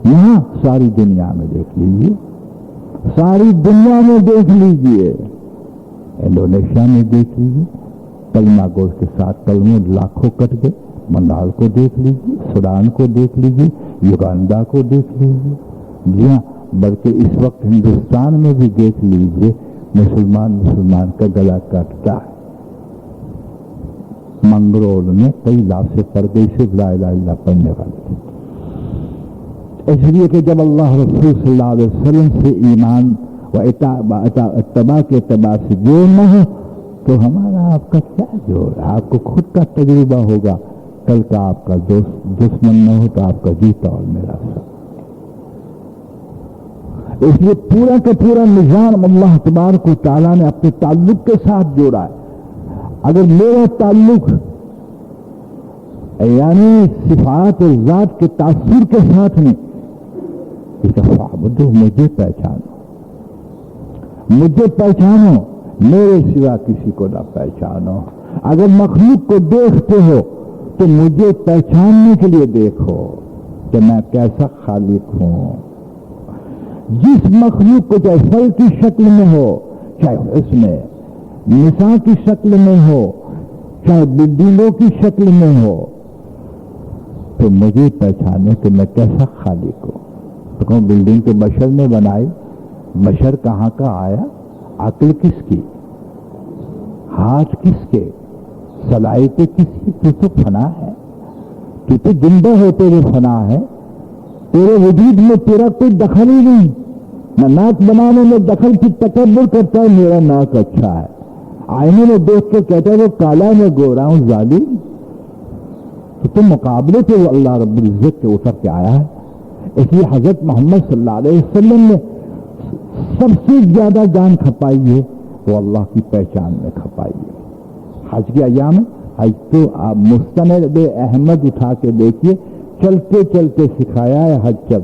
یہاں ساری دنیا میں دیکھ لیجیے، ساری دنیا میں دیکھ لیجیے، انڈونیشیا میں دیکھ لیجیے، کلمہ گوش کے ساتھ کلموں لاکھوں کٹ گئے، بنگال کو دیکھ لیجیے، سوڈان کو دیکھ لیجیے، یوگانڈا کو دیکھ لیجیے، جی ہاں، بلکہ اس وقت ہندوستان میں بھی دیکھ لیجیے مسلمان کا گلا کاٹتا ہے۔ منگرول میں کئی لاکھ پردیسی لا الہ الا اللہ پڑھنے والے تھے، اس لیے کہ جب اللہ رسول صلی اللہ علیہ وسلم سے ایمان و اتباع کے اعتبار سے جوڑنا ہے تو ہمارا آپ کا کیا جوڑ؟ آپ کو خود کا تجربہ ہوگا، کل کا آپ کا دوست دشمن نہ ہو تو آپ کا جیتا اور میرا سب۔ اس لیے پورا کا پورا نظام اللہ تبارک و تعالیٰ نے اپنے تعلق کے ساتھ جوڑا ہے۔ اگر میرا تعلق یعنی صفات اور ذات کے تاثر کے ساتھ نہیں، مجھے پہچانو، میرے سوا کسی کو نہ پہچانو۔ اگر مخلوق کو دیکھتے ہو تو مجھے پہچاننے کے لیے دیکھو کہ میں کیسا خالق ہوں۔ جس مخلوق کو چاہے پھل کی شکل میں ہو، چاہے اس میں نساء کی شکل میں ہو، چاہے بلڈنگوں کی شکل میں ہو، تو مجھے پہچانے کہ میں کیسا خالق ہوں۔ تو کہوں بلڈنگ کے بشر نے بنائی، بشر کہاں کا آیا؟ عقل کس کی؟ ہاتھ کس کے؟ صلاحیتیں کس کی؟ تو فنا ہے، تو زندہ ہوتے ہوئے فنا ہے، تیرے وجود میں تیرا کوئی دخل ہی نہیں۔ نہ ناک بنانے میں دخل کی تکبر کرتا ہے، میرا ناک اچھا ہے، آئینے میں دیکھ کے کہتا ہے وہ کالا میں گورا ہوں، ظالم۔ تو تم مقابلے سے وہ اللہ رب العزت کے اتر کے آیا ہے۔ اس لیے حضرت محمد صلی اللہ علیہ وسلم نے سب سے زیادہ جان کھپائی ہے وہ اللہ کی پہچان میں کھپائی ہے۔ حج کے ایام میں حج تو آپ مستند احمد اٹھا کے دیکھیے، چلتے چلتے سکھایا ہے حج چل،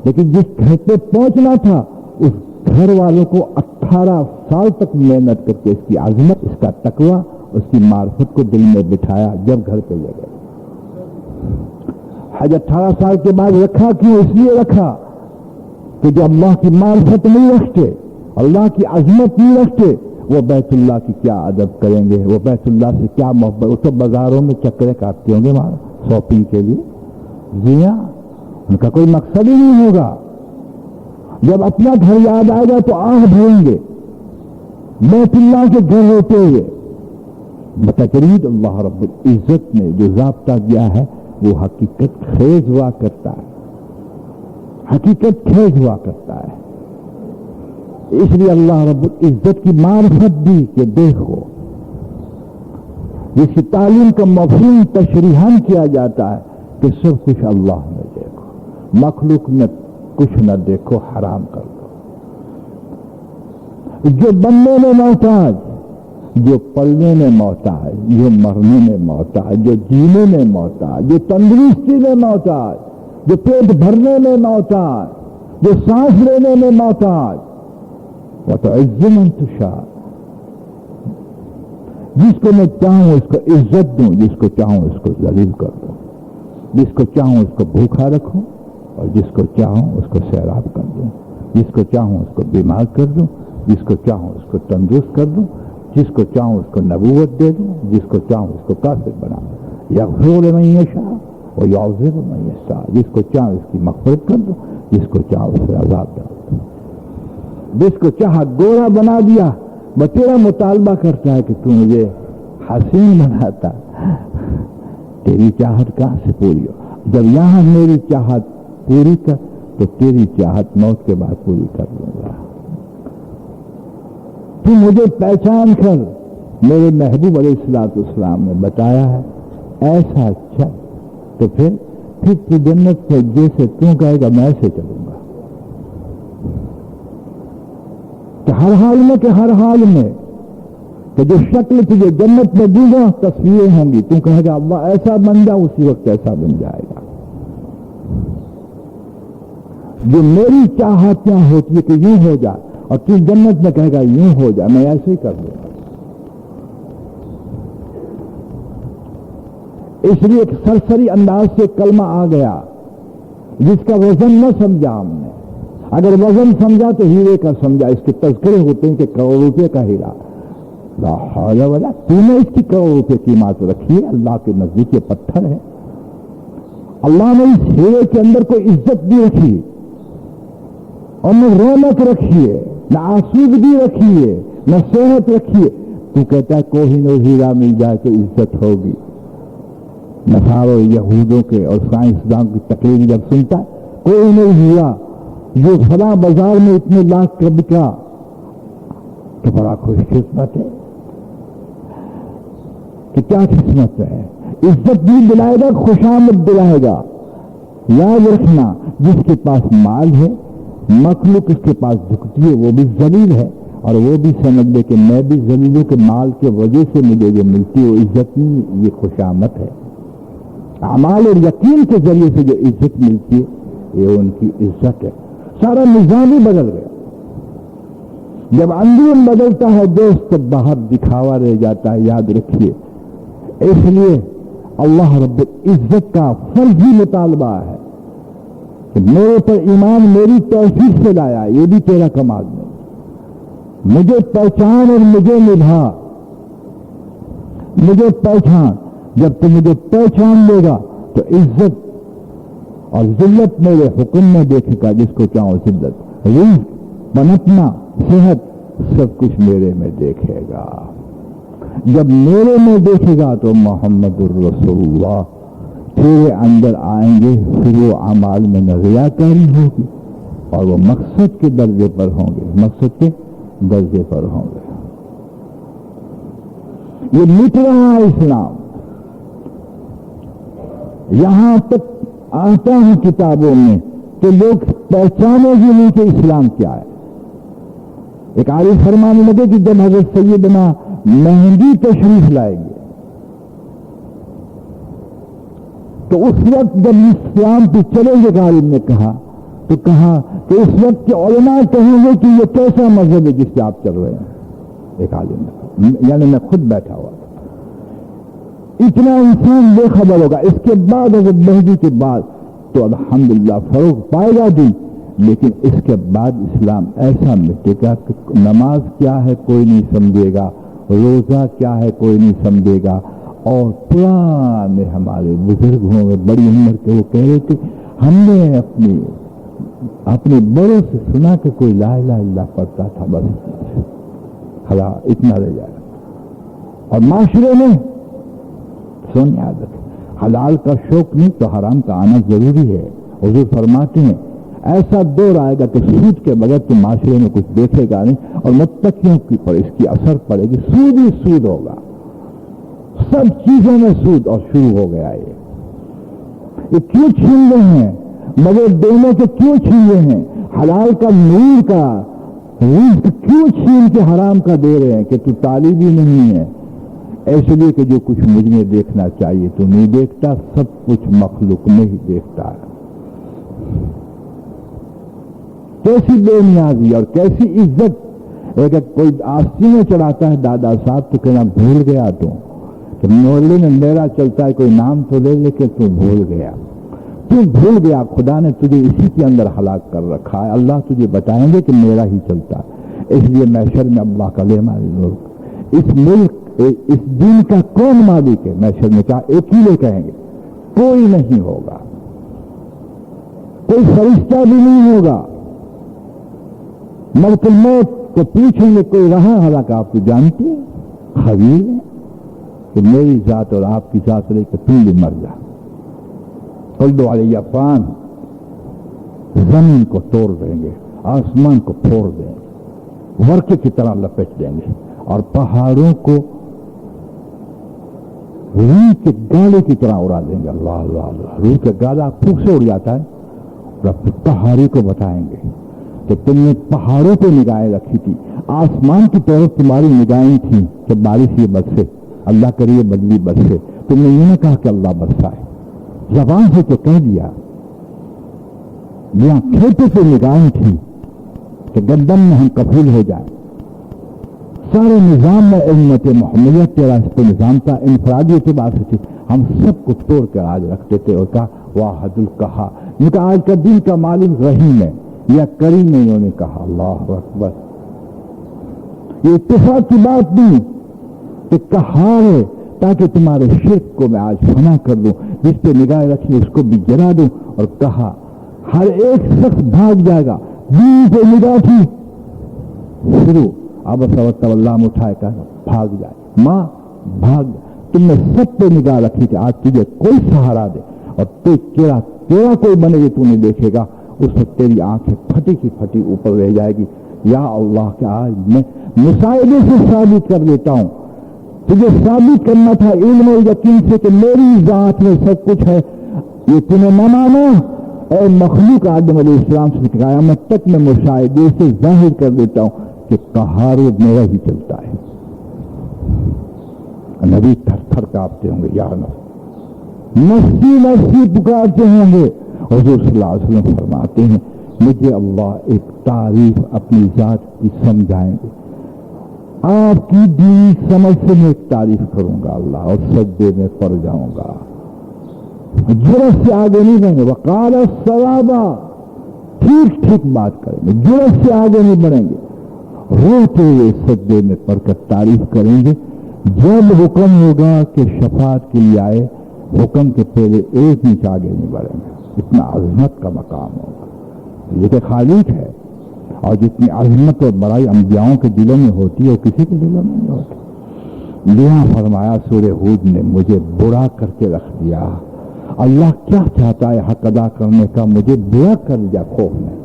لیکن جس گھر پہ پہنچنا تھا اس گھر والوں کو 18 سال تک محنت کر کے اس کی عظمت، اس کا تقوی، اس کی معرفت کو دل میں بٹھایا، جب گھر پہ لے گئے۔ حج 18 سال کے بعد رکھا کیوں؟ اس لیے رکھا کہ جو اللہ کی معرفت نہیں رکھتے، اللہ کی عظمت نہیں رکھتے، وہ بیت اللہ کی کیا ادب کریں گے، وہ بیت اللہ سے کیا محبت، وہ تو بازاروں میں چکریں کاٹتے ہوں گے شاپنگ کے لیے، جی ہاں، ان کا کوئی مقصد ہی نہیں ہوگا۔ جب اپنا گھر یاد آئے گا تو آنکھ بھریں گے، بیت اللہ کے گھر ہوتے ہوئے۔ بتقرید اللہ رب العزت نے جو ضابطہ دیا ہے وہ حقیقت خیز ہوا کرتا ہے، حقیقت خیز ہوا کرتا ہے۔ اس لیے اللہ رب العزت کی معرفت دی کہ دیکھو، جس کی تعلیم کا مفہوم تشریحاً کیا جاتا ہے کہ سب کچھ اللہ میں دیکھو، مخلوق میں کچھ نہ دیکھو، حرام کر دو۔ جو بننے میں محتاج، جو پلنے میں محتاج، جو مرنے میں محتاج، جو جینے میں محتاج، جو تندرستی میں محتاج، جو پیٹ بھرنے میں محتاج، جو سانس لینے میں محتاج، وَتُعِزُّ مَن تَشَاءُ، جس کو میں چاہوں اس کو عزت دوں، جس کو چاہوں اس کو ذلیل کر دوں، جس کو چاہوں اس کو بھوکھا رکھوں اور جس کو چاہوں اس کو سیراب کر دوں، جس کو چاہوں اس کو بیمار کر دوں، جس کو چاہوں اس کو تندرست کر دوں، جس کو چاہوں اس کو نبوت دے دوں، جس کو چاہوں اس کو کافر بنا دوں، یغفر لمن یشاء ویعذب من یشاء، جس کو چاہوں اس کی مغفرت کر دوں، جس کو چاہوں اس سے عذاب ڈال دوں، جس کو چاہا گورا بنا دیا، وہ تیرا مطالبہ کرتا ہے کہ تو مجھے حسین بناتا، تیری چاہت کہاں سے پوری ہو؟ جب یہاں میری چاہت پوری کر تو تیری چاہت موت کے بعد پوری کر لوں گا۔ تو مجھے پہچان کر، میرے محبوب علیہ السلام نے بتایا ہے ایسا چل، تو پھر تو جنت سے جیسے تو کہے گا میں ایسے چلوں گا، کہ ہر حال میں کہ جو شکل تجھے جنت میں دوں گا تصویریں ہوں گی، تو کہے گا اللہ ایسا بن جا، اسی وقت ایسا بن جائے گا۔ جو میری چاہتیں ہوتی ہے کہ یوں ہو جائے، اور تو جنت میں کہے گا یوں ہو جائے، میں ایسے ہی کر دوں گا۔ اس لیے ایک سرسری انداز سے کلمہ آ گیا جس کا وزن نہ سمجھا ہم نے، اگر وزن سمجھا تو ہیرے کا سمجھا، اس کے تذکرے ہوتے ہیں کہ کروڑ روپے کا ہیرا، لا حول ولا، تو نے اس کی کروڑ روپے قیمت رکھی ہے، اللہ کے نزدیک یہ پتھر ہے۔ اللہ نے اس ہیرے کے اندر کوئی عزت بھی رکھی اور نہ رونق رکھی ہے، نہ آسودگی رکھی ہے، نہ صحت رکھی ہے۔ تو کہتا ہے کوہ نور ہیرا مل جائے تو عزت ہوگی۔ نصاروں یہودوں کے اور سائنسدان کی تقریر جب سنتا ہے کوہ نور ہیرا جو فلاں بازار میں اتنے لاکھ کا بکا، تو بڑا خوش قسمت ہے کہ کیا قسمت ہے، عزت بھی دلائے گا، خوشامد دلائے گا۔ یاد رکھنا جس کے پاس مال ہے، مخلوق اس کے پاس جھکتی ہے، وہ بھی ذلیل ہے، اور وہ بھی سمجھ لے کہ میں بھی ذلیل ہوں کہ مال کے وجہ سے مجھے جو ملتی ہے وہ عزت نہیں، یہ خوشامد ہے۔ اعمال اور یقین کے ذریعے سے جو عزت ملتی ہے یہ ان کی عزت ہے۔ سارا نظام ہی بدل گیا۔ جب اندرون بدلتا ہے دوست تو باہر دکھاوا رہ جاتا ہے، یاد رکھیے۔ اس لیے اللہ رب العزت کا فرضی مطالبہ ہے کہ میرے پر ایمان میری توفیق سے لایا، یہ بھی تیرا کمال نہیں، مجھے پہچان اور مجھے نبھا، مجھے پہچان۔ جب تو مجھے پہچان لے گا تو عزت اور ذلت میرے حکم میں دیکھے گا، جس کو چاہوں ذلت، رزق، پنپنا، صحت، سب کچھ میرے میں دیکھے گا۔ جب میرے میں دیکھے گا تو محمد الرسول اللہ تیرے اندر آئیں گے، پھر وہ اعمال میں نہ ریاکاری ہوگی اور وہ مقصد کے درجے پر ہوں گے، مقصد کے درجے پر ہوں گے۔ یہ مٹ رہا ہے اسلام، یہاں تک آتا ہے کتابوں میں کہ لوگ پہچانے بھی نہیں کہ اسلام کیا ہے۔ ایک عارف فرمانے لگے کہ جب حضرت سیدنا مہدی تشریف لائیں گے تو اس وقت جب اسلام پہ چلیں گے غالب نے کہا تو کہا کہ اس وقت کے علماء کہیں گے کہ یہ کیسا مذہب ہے جس سے آپ چل رہے ہیں. ایک عالم نے، یعنی میں خود بیٹھا ہوا تھا. اتنا انسان بے خبر ہوگا. اس کے بعد اگر مہدی کے بعد تو الحمدللہ فروغ پائے گا بھی، لیکن اس کے بعد اسلام ایسا مٹے گا کہ نماز کیا ہے کوئی نہیں سمجھے گا، روزہ کیا ہے کوئی نہیں سمجھے گا. اور پرانے ہمارے بزرگ ہوں گے بڑی عمر کے، وہ کہہ رہے تھے ہم نے اپنے بڑوں سے سنا کہ کوئی لا الہ الا اللہ پڑھتا تھا، بس خلا اتنا رہ جائے. اور معاشرے میں سونی عادت حلال کا شوق نہیں تو حرام کا آنا ضروری ہے. حضور فرماتے ہیں ایسا دور آئے گا کہ سود کے بغیر تو معاشرے میں کچھ دیکھے گا نہیں، اور متقیوں کی پر اس کی اثر پڑے گی. سود ہی سود ہوگا، سب چیزوں میں سود. اور شروع ہو گیا یہ کیوں چھین رہے ہیں؟ مگر دینے کے کیوں چھین رہے ہیں؟ حلال کا نور کا رزق کیوں چھین کے حرام کا دے رہے ہیں کہ تو طالب ہی نہیں ہے؟ ایسے لیے کہ جو کچھ مجھ میں دیکھنا چاہیے تو نہیں دیکھتا، سب کچھ مخلوق میں ہی دیکھتا ہے. کیسی بے نیازی اور کیسی عزت. اگر کوئی آستین میں چڑھاتا ہے دادا صاحب تو کہنا بھول گیا تو محلے میں میرا چلتا ہے کوئی نام تو لے کے تو بھول گیا. تو بھول گیا، خدا نے تجھے اسی کے اندر ہلاک کر رکھا ہے. اللہ تجھے بتائیں گے کہ میرا ہی چلتا ہے. اس لیے محشر میں اللہ کا لے مالک اس ملک اس دین کا کون مالک ہے؟ محشر میں کیا ایک ہی لے کہیں گے، کوئی نہیں ہوگا، کوئی فرشتہ بھی نہیں ہوگا. ملک الموت کو پوچھیں گے کوئی رہا؟ حالانکہ آپ کو جانتے ہیں خبیر ہے کہ میری ذات اور آپ کی ذات رہی کہ تم بھی مر جا. قلدو علیہ فان، زمین کو توڑ دیں گے، آسمان کو پھوڑ دیں گے، ورقے کی طرح لپیٹ دیں گے، اور پہاڑوں کو روح کے گالے کی طرح اڑا دیں گے. اللہ اللہ اللہ. روح کا گالا پھوک سے اڑ جاتا ہے. اور پہاڑی کو بتائیں گے کہ تم نے پہاڑوں پہ نگاہیں رکھی تھی، آسمان کی طرف تمہاری نگاہیں تھیں کہ بارش یہ برسے، اللہ کرے یہ بدلی برسے. تم نے یہ نہ کہا کہ اللہ برسائے، زبان سے تو کہہ دیا. یہاں کھیتوں سے نگاہیں تھیں کہ گندم میں ہم کفیل ہو جائیں. سارے نظام میں امت محمدیت تیرا اس پہ نظام تھا، انفرادی اعتبار سے تھی. ہم سب کو توڑ کر آج رکھتے تھے اور کہا واحد القہار. ان کا آج کا دن کا مالک رحیم ہے یا کریم ہے. انہوں نے کہا اللہ اکبر. یہ اتفاق کی بات نہیں کہ قہار ہے تاکہ تمہارے شرک کو میں آج فنا کر دوں، جس پہ نگاہ رکھی اس کو بھی جلا دوں. اور کہا ہر ایک شخص بھاگ جائے گا. دین پہ نگاہ تھی شروع، اب اللہ اٹھائے کہا بھاگ جائے. ماں بھاگ، تم نے سب پہ نگاہ رکھی کہ آج تجھے کوئی سہارا دے اور تیرا کوئی بنے گی تو نہیں دیکھے گا. اس وقت تیری آنکھیں پھٹی کی پھٹی اوپر رہ جائے گی. یا اللہ کہ آج میں مشاہدے سے ثابت کر دیتا ہوں. تجھے ثابت کرنا تھا علم و یقین سے کہ میری ذات میں سب کچھ ہے. یہ تمہیں نہ مانا اور مخلوق آدم علیہ السلام سے قیامت تک میں مشاہدے سے ظاہر کر دیتا ہوں کہ قہار میرا ہی چلتا ہے. نبی تھر تھر کانپتے ہوں گے، یا نفسی نفسی پکارتے ہوں گے. حضور صلی اللہ علیہ وسلم فرماتے ہیں مجھے اللہ ایک تعریف اپنی ذات کی سمجھائیں گے. آپ کی دینی سمجھ سے میں ایک تعریف کروں گا اللہ، اور سجدے میں پڑ جاؤں گا. جرأت سے آگے نہیں بڑھیں گے. وقال الصوابا، ٹھیک ٹھیک بات کریں گے، جرأت سے آگے نہیں بڑھیں گے. روتے ہوئے سجدے میں پڑھ کر تعریف کریں گے. جب حکم ہوگا کہ شفاعت کے لیے آئے، حکم کے پہلے ایک انچ آگے نہیں بڑھیں گے. اتنا عظمت کا مقام ہوگا. یہ تو خالق ہے، اور جتنی عظمت اور بڑائی انبیاؤں کے دلوں میں ہوتی ہے وہ کسی کے دلوں میں نہیں ہوتی. یہاں فرمایا سورہ ہود نے مجھے برا کر کے رکھ دیا. اللہ کیا چاہتا ہے حق ادا کرنے کا؟ مجھے برا کر دیا خوف میں.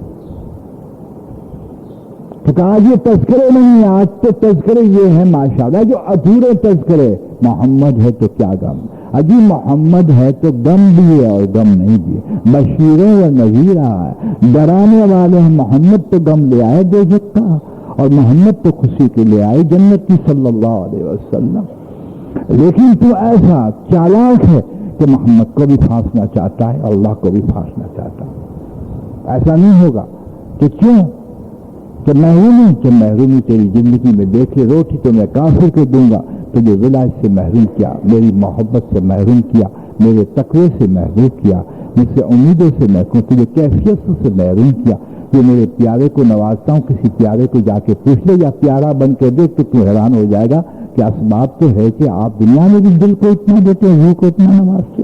تو آج یہ تذکرے نہیں، آج تو تذکرے یہ ہیں ماشاءاللہ جو ادھورے تذکرے. محمد ہے تو کیا غم، اجی محمد ہے تو غم بھی ہے اور غم نہیں بھی ہے. بشیروں و نذیرہ ہے، ڈرانے والے ہیں. محمد تو غم لے آئے دوزخ کا، اور محمد تو خوشی کے لے آئے جنت کی صلی اللہ علیہ وسلم. لیکن تو ایسا چالاک ہے کہ محمد کو بھی پھانسنا چاہتا ہے، اللہ کو بھی پھانسنا چاہتا ہے۔ ایسا نہیں ہوگا کہ کیوں کہ محرومی تیری زندگی میں دیکھے، روٹی تو میں کافر کو دوں گا، تجھے ولایت سے محروم کیا، میری محبت سے محروم کیا، میرے تقوی سے محروم کیا، مجھ سے امیدوں سے محروم، تجھے کیفیت سے محروم کیا۔ جو میرے پیارے کو نوازتا ہوں، کسی پیارے کو جا کے پوچھ لے یا پیارا بن کے دیکھ تو تو حیران ہو جائے گا کہ اسباب تو ہے کہ آپ دنیا میں بھی دل کو اتنا دیتے ہیں، روح کو اتنا نوازتے،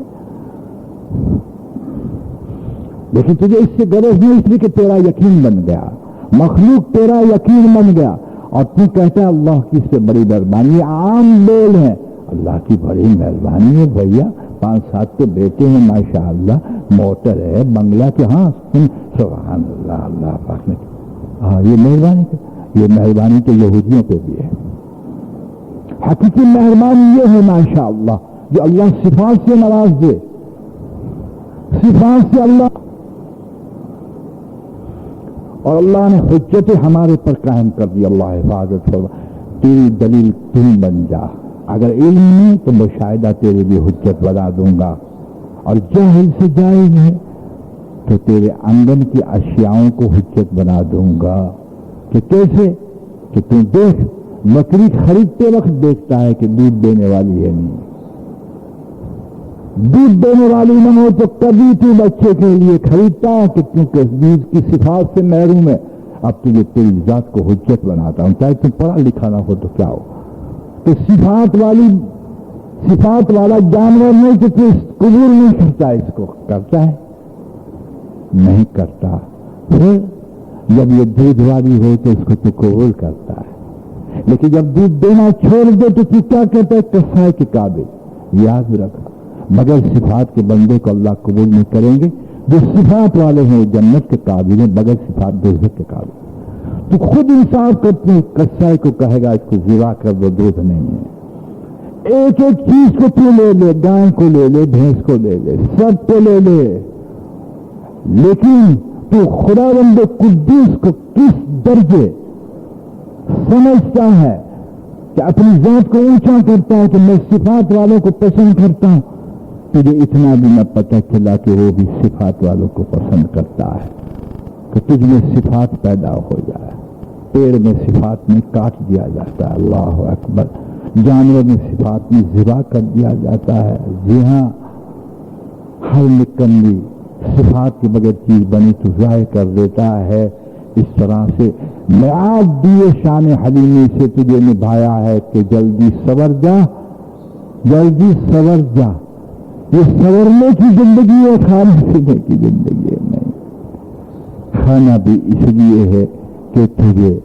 لیکن تجھے اس سے غرض نہیں، اس لیے کہ تیرا یقین بن گیا، مخلوق تیرا یقین بن گیا، اور تو کہتا ہے اللہ کی اس سے بڑی مہربانی۔ یہ عام بول ہے، اللہ کی بڑی مہربانی ہے بھیا، 5-7 تو بیٹے ہیں ماشاءاللہ، موٹر ہے، بنگلہ کے، ہاں سبحان اللہ، اللہ پاک نے، ہاں یہ مہربانی تو یہودیوں پہ بھی ہے۔ حقیقی مہربانی یہ ہے ماشاءاللہ جو اللہ صفات سے نواز دے، صفات سے اللہ، اور اللہ نے حجت ہمارے پر قائم کر دی۔ اللہ حفاظت فرما، تیری دلیل تم بن جا، اگر علم نہیں تو مشاہدہ تیرے لیے حجت بنا دوں گا، اور جاہل سے جائز ہے تو تیرے آنگن کی اشیاؤں کو حجت بنا دوں گا۔ کہ کیسے؟ کہ تم دیکھ، بکری خریدتے وقت دیکھتا ہے کہ دودھ دینے والی ہے نہیں، دودھ دینے والی نہ ہو تو کبھی تو بچے کے لیے خریدتا ہے کہ کیونکہ دودھ کی صفات سے محروم ہے، اب تجھے تیری ذات کو حجت بناتا ہوں، چاہے تم پڑھا لکھا نہ ہو تو کیا ہو، تو صفات والا جانور نہیں کہ تو قبول نہیں کرتا، اس کو کرتا ہے نہیں کرتا، پھر جب یہ دودھ والی ہو تو اس کو تو قبول کرتا ہے، لیکن جب دودھ دینا چھوڑ دے تو کیا کہتا ہے؟ کسائے کے قابل، یاد رکھا، مگر صفات کے بندے کو اللہ قبول نہیں کریں گے، جو صفات والے ہیں وہ جنت کے قابل ہیں، بغیر صفات دوزخ کے قابل۔ تو خود انصاف کرتے، کسائے کو کہے گا اس کو ذبح کر دو، دودھ نہیں ہے، ایک ایک چیز کو تو لے لے، گائے کو لے لے، بھینس کو لے لے، سب کو لے لے، لیکن تو خداوند قدوس کو کس درجے سمجھتا ہے کہ اپنی ذات کو اونچا کرتا ہے کہ میں صفات والوں کو پسند کرتا ہوں، تجھے اتنا بھی نہ پتہ چلا کہ وہ بھی صفات والوں کو پسند کرتا ہے، کہ تجھ میں صفات پیدا ہو جائے، پیڑ میں صفات میں کاٹ دیا جاتا ہے، اللہ اکبر، جانور میں صفات میں ذبح کر دیا جاتا ہے، جی ہاں، ہر نکمی صفات کے بغیر چیز بنی تو ظاہر کر دیتا ہے۔ اس طرح سے میعاد دیے شان حلیمی سے تجھے نبھایا ہے کہ جلدی سور جا، جلدی سور جا، یہ سورنے کی زندگی ہے، کھانا پینے کی زندگی ہے نہیں۔ کھانا بھی اس لیے ہے کہ تجھے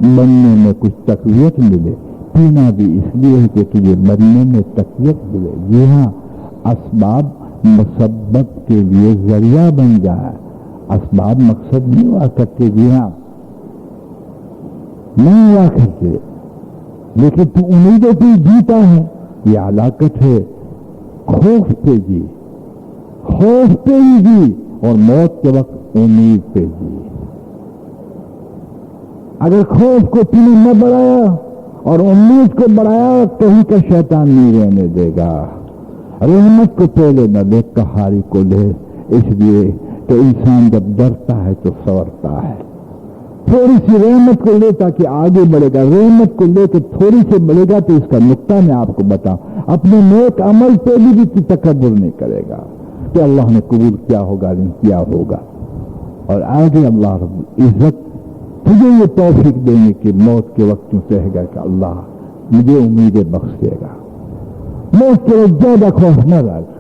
مرنے میں کچھ تقویت ملے، پینا بھی اس لیے ہے کہ تجھے مرنے میں تقویت ملے، جی ہاں، اسباب مسبب کے لیے ذریعہ بن جائے، اسباب مقصد نہیں ہوا کرتے، جی ہاں نہیں ہوا کرتے، لیکن تو امیدوں پہ جیتا ہے، یہ ہلاکت ہے، خوف پہ جی، خوف پہ ہی جی، اور موت کے وقت امید پہ جی۔ اگر خوف کو تم نے نہ بڑھایا اور امید کو بڑھایا، کہیں کا شیطان نہیں رہنے دے گا، رحمت کو پہلے نہ دیکھ کہاری کو لے، اس لیے تو انسان جب ڈرتا ہے تو سورتا ہے، تھوڑی سی رحمت کو لے تاکہ آگے بڑھے گا، رحمت کو لے کے تھوڑی سے بڑھے گا تو اس کا نقطہ میں آپ کو بتاؤں، اپنے نیک عمل پہ بھی تکبر نہیں کرے گا کہ اللہ نے قبول کیا ہوگا نہیں کیا ہوگا، اور آگے اللہ رب العزت تجھے یہ توفیق دیں گے کہ موت کے وقت تو کہے گا کہ اللہ مجھے امیدیں بخش دے گا، موت کے وقت زیادہ خوف نہ رکھ،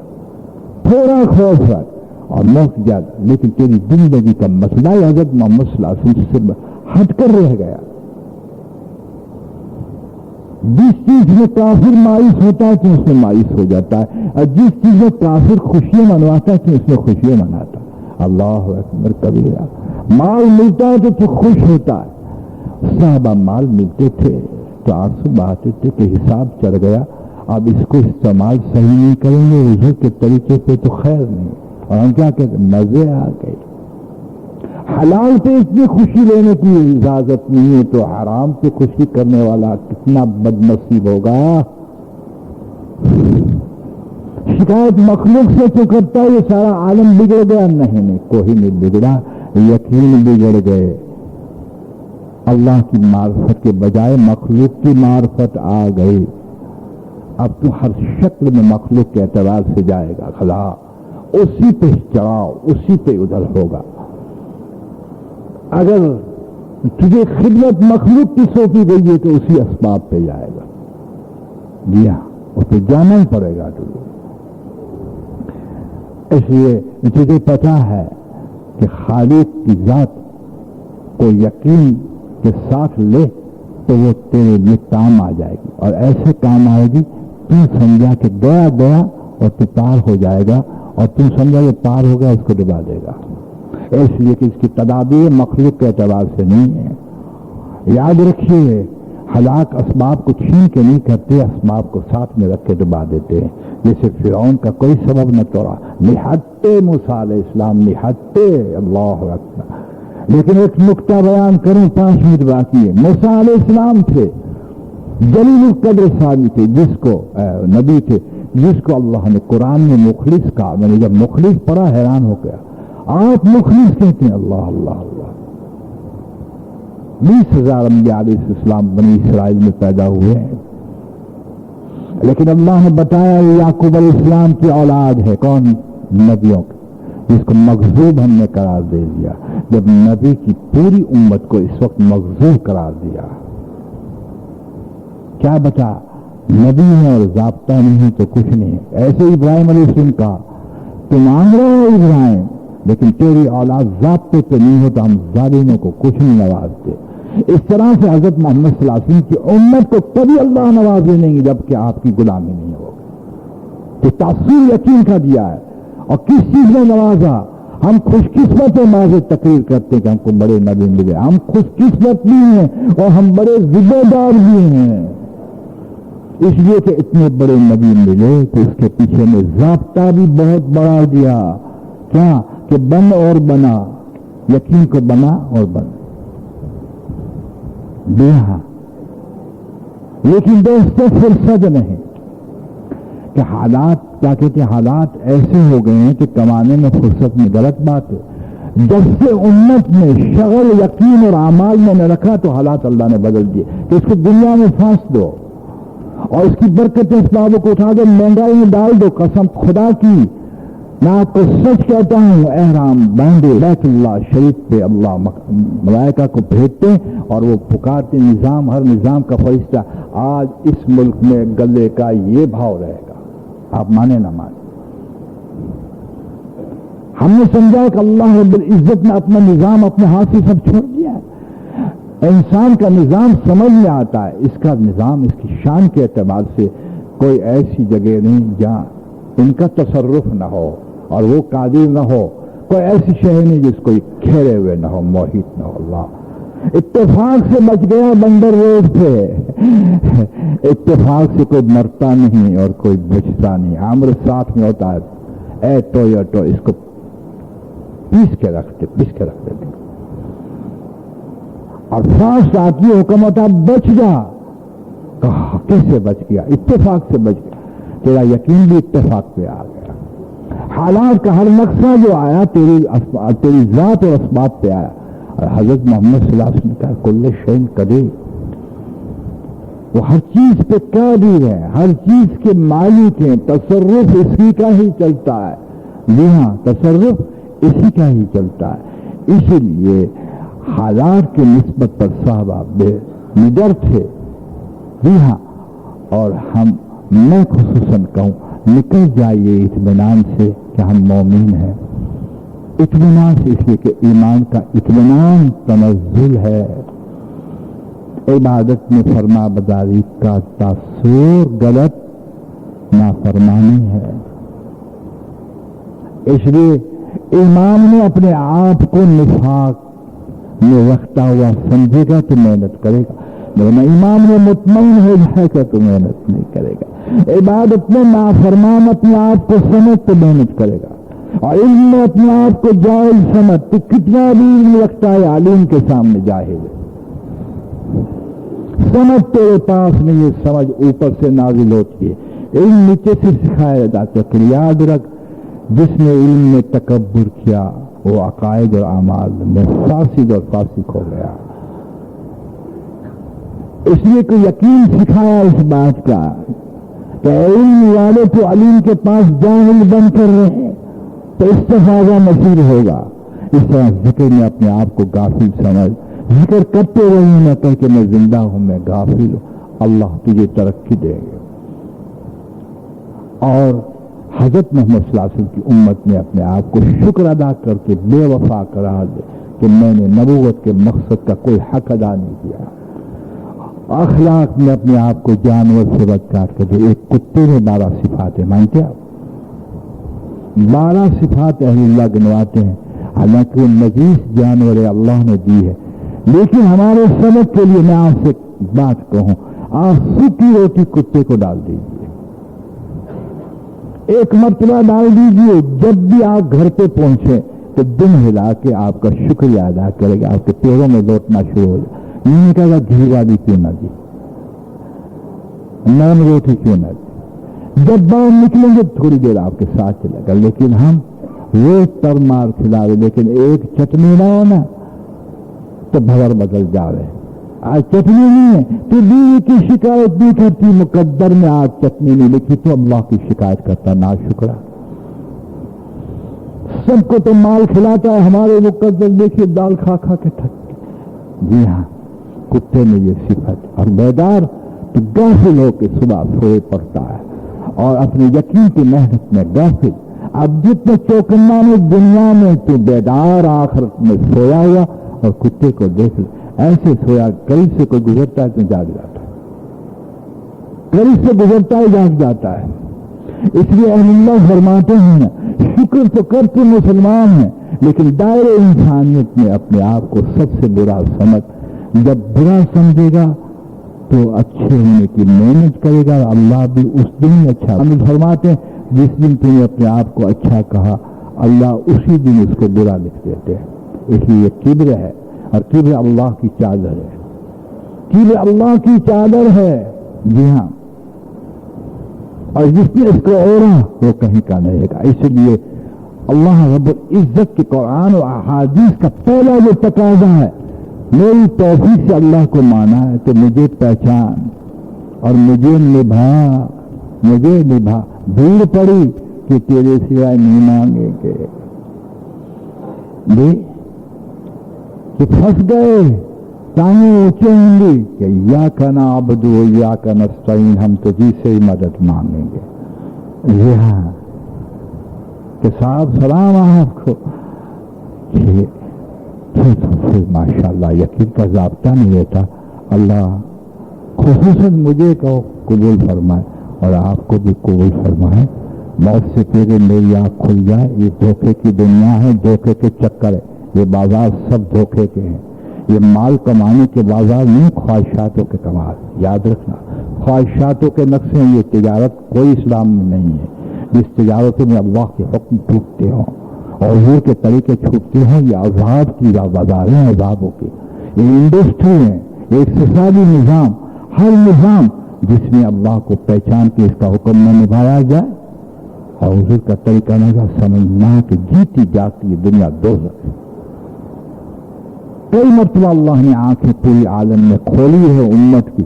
تھوڑا خوف رکھ اور موت زیادہ، لیکن تیری زندگی کا مسئلہ حضرت محمد صلی اللہ علیہ وسلم سے ہٹ کر رہ گیا۔ جس چیز میں کافر مایوس ہوتا ہے تو اس میں مایوس ہو جاتا ہے، اور جس چیز میں کافر خوشیاں منواتا ہے تو اس میں خوشیاں مناتا ہے، اللہ اکبر کبیرہ۔ مال ملتا ہے تو خوش ہوتا ہے، صحابہ مال ملتے تھے تو آنسو بہاتے تھے کہ حساب چڑھ گیا، اب اس کو استعمال صحیح نہیں کریں گے حضور کے طریقے پہ تو خیر نہیں، اور ہم کیا کہتے ہیں مزے آ گئے۔ حلال پہ اتنی خوشی لینے کی اجازت نہیں ہے تو حرام پہ خوشی کرنے والا کتنا بد نصیب ہوگا۔ شکایت مخلوق سے تو کرتا ہے یہ سارا عالم بگڑ گیا، نہیں کوئی نہیں بگڑا، یقین بگڑ گئے. اللہ کی معرفت کے بجائے مخلوق کی معرفت آ گئی. اب تو ہر شکل میں مخلوق کے اعتبار سے جائے گا، خلا اسی پہ چڑھاؤ، اسی پہ ادھر ہوگا. اگر تجھے خدمت مخلوق کی سونپی گئی ہے تو اسی اسباب پہ جائے گا. جی ہاں، اس پہ جانا ہی پڑے گا تجھے. اس لیے تجھے پتا ہے کہ خالق کی ذات کو یقین کے ساتھ لے تو وہ تیرے لیے کام آ جائے گی، اور ایسے کام آئے گی تو سمجھا کہ گیا گیا اور تو پار ہو جائے گا، اور تم سمجھا کہ پار ہوگا اس کو ڈبا دے گا. اس لیے کہ اس کی تدابیر مخلوق کے اعتبار سے نہیں ہے. یاد رکھیے، ہلاک اسباب کو چھین کے نہیں کرتے، اسباب کو ساتھ میں رکھ کے ڈبا دیتے ہیں. جیسے فرعون کا کوئی سبب نہ توڑا، نہتے موسیٰ علیہ السلام، نہتے. اللہ اکبر. لیکن ایک نقطہ بیان کروں، 5 منٹ باقی ہے. موسیٰ علیہ السلام تھے، جلیل القدر صحابی تھے، جس کو نبی تھے جس کو اللہ نے قرآن میں مخلص کہا. میں نے جب مخلص پڑھا حیران ہو گیا. آپ مخلص کہتے ہیں؟ اللہ اللہ اللہ. 20,000 انبیاء علیہ السلام بنی اسرائیل میں پیدا ہوئے ہیں، لیکن اللہ نے بتایا یعقوب علیہ السلام کی اولاد ہے. کون؟ نبیوں کی، جس کو مغضوب ہم نے قرار دے دیا. جب نبی کی پوری امت کو اس وقت مغضوب قرار دیا، کیا بتا؟ نبی ہے اور ضابطہ نہیں ہے تو کچھ نہیں. ایسے ابراہیم علیہ السلام کا تو مانگ رہے ہو ابراہیم، لیکن تیری اولاد ضابطے پہ نہیں ہو تو ہم ظالموں کو کچھ نہیں نوازتے. اس طرح سے حضرت محمد صلی اللہ علیہ وسلم کی امت کو کبھی اللہ نوازے نہیں جبکہ آپ کی غلامی نہیں ہوگی. تو تاثیر یقین کا دیا ہے. اور کس چیز نے نوازا؟ ہم خوش قسمت ماضی تقریر کرتے کہ ہم کو بڑے نبی ملے. ہم خوش قسمت بھی ہیں اور ہم بڑے ذمہ دار بھی ہیں، اس لیے کہ اتنے بڑے نبی ملے تو اس کے پیچھے میں ضابطہ بھی بہت بڑا دیا. کیا کہ بن اور بنا، یقین کو بنا اور بن دیا. لیکن دوستوں فرصت نہیں کہ حالات کیا کہتے ہیں، حالات ایسے ہو گئے ہیں کہ کمانے میں فرصت میں غلط بات ہے. جب سے امت میں شغل یقین اور اعمال میں نے رکھا تو حالات اللہ نے بدل دیے کہ اس کو دنیا میں پھانس دو اور اس کی برکت اسبابوں کو اٹھا دو، مہنگائی میں ڈال دو. قسم خدا کی میں آپ کو سچ کہتا ہوں، احرام باندھے بیت اللہ شریف پہ اللہ ملائکہ کو بھیجتے اور وہ پکارتے نظام، ہر نظام کا فرشتہ آج اس ملک میں گلے کا یہ بھاؤ رہے گا. آپ مانے نہ مانے، ہم نے سمجھا کہ اللہ رب العزت نے اپنا نظام اپنے ہاتھ سے سب چھوڑ دیا ہے. انسان کا نظام سمجھ میں آتا ہے، اس کا نظام اس کی شان کے اعتبار سے کوئی ایسی جگہ نہیں جہاں ان کا تصرف نہ ہو اور وہ قادر نہ ہو. کوئی ایسی شہر نہیں جس کو گھیرے ہوئے نہ ہو، محیط نہ ہو. اللہ اتفاق سے بچ گیا بندر روڈ پہ. اتفاق سے کوئی مرتا نہیں اور کوئی بچتا نہیں. عمر ساتھ میں ہوتا ہے، اے ٹویوٹو اس کو پیس کے رکھتے تھے. اور فاسٹ آتی حکم ہوتا بچ جا. کہا کیسے بچ گیا؟ اتفاق سے بچ گیا. تیرا یقین بھی اتفاق پہ آ گیا. حالات کا ہر نقشہ جو آیا تیری ذات اور اسباب پہ آیا. اور حضرت محمد صلی اللہ علیہ وسلم کا کل شیء قدیر، وہ ہر چیز پہ قادر ہے، ہر چیز کے مالک ہیں. تصرف اسی کا ہی چلتا ہے. جی ہاں، تصرف اسی کا ہی چلتا ہے. اسی لیے حالات کے نسبت پر صحابہ بے نڈر تھے. جی ہاں، اور میں خصوصاً کہوں نکل جائیے اطمینان سے کہ ہم مومن ہیں. اطمینان سے، اس لیے کہ ایمان کا اطمینان تنزل ہے. عبادت میں فرما برداری کا تاثر غلط نافرمانی ہے. اس لیے ایمان میں اپنے آپ کو نفاق میں رکھتا ہوا سمجھے گا تو محنت کرے گا، لیکن ایمان میں مطمئن ہو جائے گا تو محنت نہیں کرے گا. عبادت میں نافرمان اپنے آپ کو سمجھ تو محنت کرے گا، اور علم میں اپنے آپ کو جاہل سمجھ تو کتنا بھی علم رکھتا ہے عالم کے سامنے جاہل ہے. سمجھ تیرے پاس نہیں ہے، سمجھ اوپر سے نازل ہوتی ہے. علم نیچے سے سکھایا جاتا ہے. کہ یاد رکھ جس نے علم میں تکبر کیا وہ عقائد اور اعمال میں فاسد اور فاسق ہو گیا. اس لیے کہ یقین سکھایا اس بات کا کہ علم والے تو علیم کے پاس جاہل بن کر رہے تو استفادہ نصیب ہوگا. اس طرح ذکر میں اپنے آپ کو غافل سمجھ, ذکر کرتے رہی نہ کہہ کہ میں زندہ ہوں, میں غافل ہوں. اللہ تجھے ترقی دے گے. اور حضرت محمد صلی اللہ علیہ وسلم کی امت نے اپنے آپ کو شکر ادا کر کے بے وفا قرار دے کہ میں نے نبوت کے مقصد کا کوئی حق ادا نہیں کیا. اخلاق میں اپنے آپ کو جانور سے بچ کاٹ کر دے. ایک کتے میں 12 صفات ہیں, مانتے آپ؟ 12 صفات اہل اللہ گنواتے ہیں, حالانکہ وہ نجیس جانور اللہ نے دی ہے. لیکن ہمارے سبق کے لیے میں آپ سے بات کہوں, آپ سوکھی روٹی کتے کو ڈال دیجیے, ایک مرتبہ ڈال دیجیے. جب بھی آپ گھر پہ پہنچے تو دن ہلا کے آپ کا شکریہ ادا کرے گا, آپ کے پیروں میں لوٹنا شروع ہو جائے. یہ کہا گھی والی کیوں نہ دی, نرم روٹی کیوں نہ دی. جب باہر نکلیں گے تھوڑی دیر آپ کے ساتھ چلے گا. لیکن ہم روز تر مار کھلا رہے, لیکن ایک چٹنی نہ ہونا تو بھور بدل جا رہے. آج چٹنی نہیں ہے تو بیوی کی شکایت بھی کرتی, مقدر میں آج چٹنی نہیں لکھی تو اللہ کی شکایت کرتا, نا شکرا. سب کو تو مال کھلاتا ہے, ہمارے مقدر دیکھیے دال کھا کھا کے تھک. جی ہاں, کتے میں یہ صفت. اور بیدار تو غافل ہو کے صبح سوئے پڑتا ہے اور اپنے یقین کی محنت میں غافل. اب جتنے چوکنا میں دنیا میں تو بیدار آخرت میں سویا ہوا, اور کتے کو دیکھ لے ایسے سویا, قریب سے کوئی گزرتا ہے تو جاگ جاتا ہے, قریب سے گزرتا ہے جاگ جاتا ہے. اس لیے اہل اللہ فرماتے ہیں شکر تو کرتے مسلمان ہیں, لیکن دائرے انسانیت میں اپنے آپ کو سب سے برا سمجھ. جب برا سمجھے گا تو اچھے ہونے کی محنت کرے گا, اللہ بھی اس دن ہی اچھا. ہم فرماتے ہیں جس دن تم نے اپنے آپ کو اچھا کہا, اللہ اسی دن اس کو برا لکھ دیتے ہیں. اس لیے یہ کبر ہے, اور کبر اللہ کی چادر ہے, کبر اللہ کی چادر ہے. جی ہاں, اور جس نے اس کو اوڑھا وہ کہیں کا نہیں رہے گا. اس لیے اللہ رب العزت کے قرآن و احادیث کا پہلا جو تقاضا ہے, میری توفیق سے اللہ کو مانا ہے تو مجھے پہچان اور مجھے نبھا, مجھے نبھا. بھیڑ پڑی کہ تیرے سوائے نہیں مانگے گے, کہ پھنس گئے ٹانگیں اونچے ہوں گی کہ ایاک نعبد و ایاک نستعین, ہم تجھی سے ہی مدد مانگیں گے. جی ہاں, کہ صاحب سلام آپ کو, کہ پھر ماشاءاللہ یقین کا ضابطہ نہیں رہتا. اللہ خصوصاً مجھے کو قبول فرمائے اور آپ کو بھی قبول فرمائے. موت سے پہلے میری آنکھ کھل جائے. یہ دھوکے کی دنیا ہے, دھوکے کے چکر ہے, یہ بازار سب دھوکے کے ہیں. یہ مال کمانے کے بازار نہیں, خواہشاتوں کے کمال. یاد رکھنا, خواہشاتوں کے نقشے ہیں. یہ تجارت کوئی اسلام میں نہیں ہے. جس تجارتوں میں اللہ کے حکم ٹوٹتے ہوں اور حضور کے طریقے چھوٹتے ہیں, یہ عذاب کی بازار ہیں, عذابوں کی. یہ انڈسٹری ہے, یہ اقتصادی نظام. ہر نظام جس میں اللہ کو پہچان کے اس کا حکم نہ نبھایا جائے اور حضور کا طریقہ نہ سمجھنا کہ جیتی جاتی ہے دنیا دوزخ. کئی مرتبہ اللہ نے آنکھیں پوری عالم میں کھولی ہے امت کی.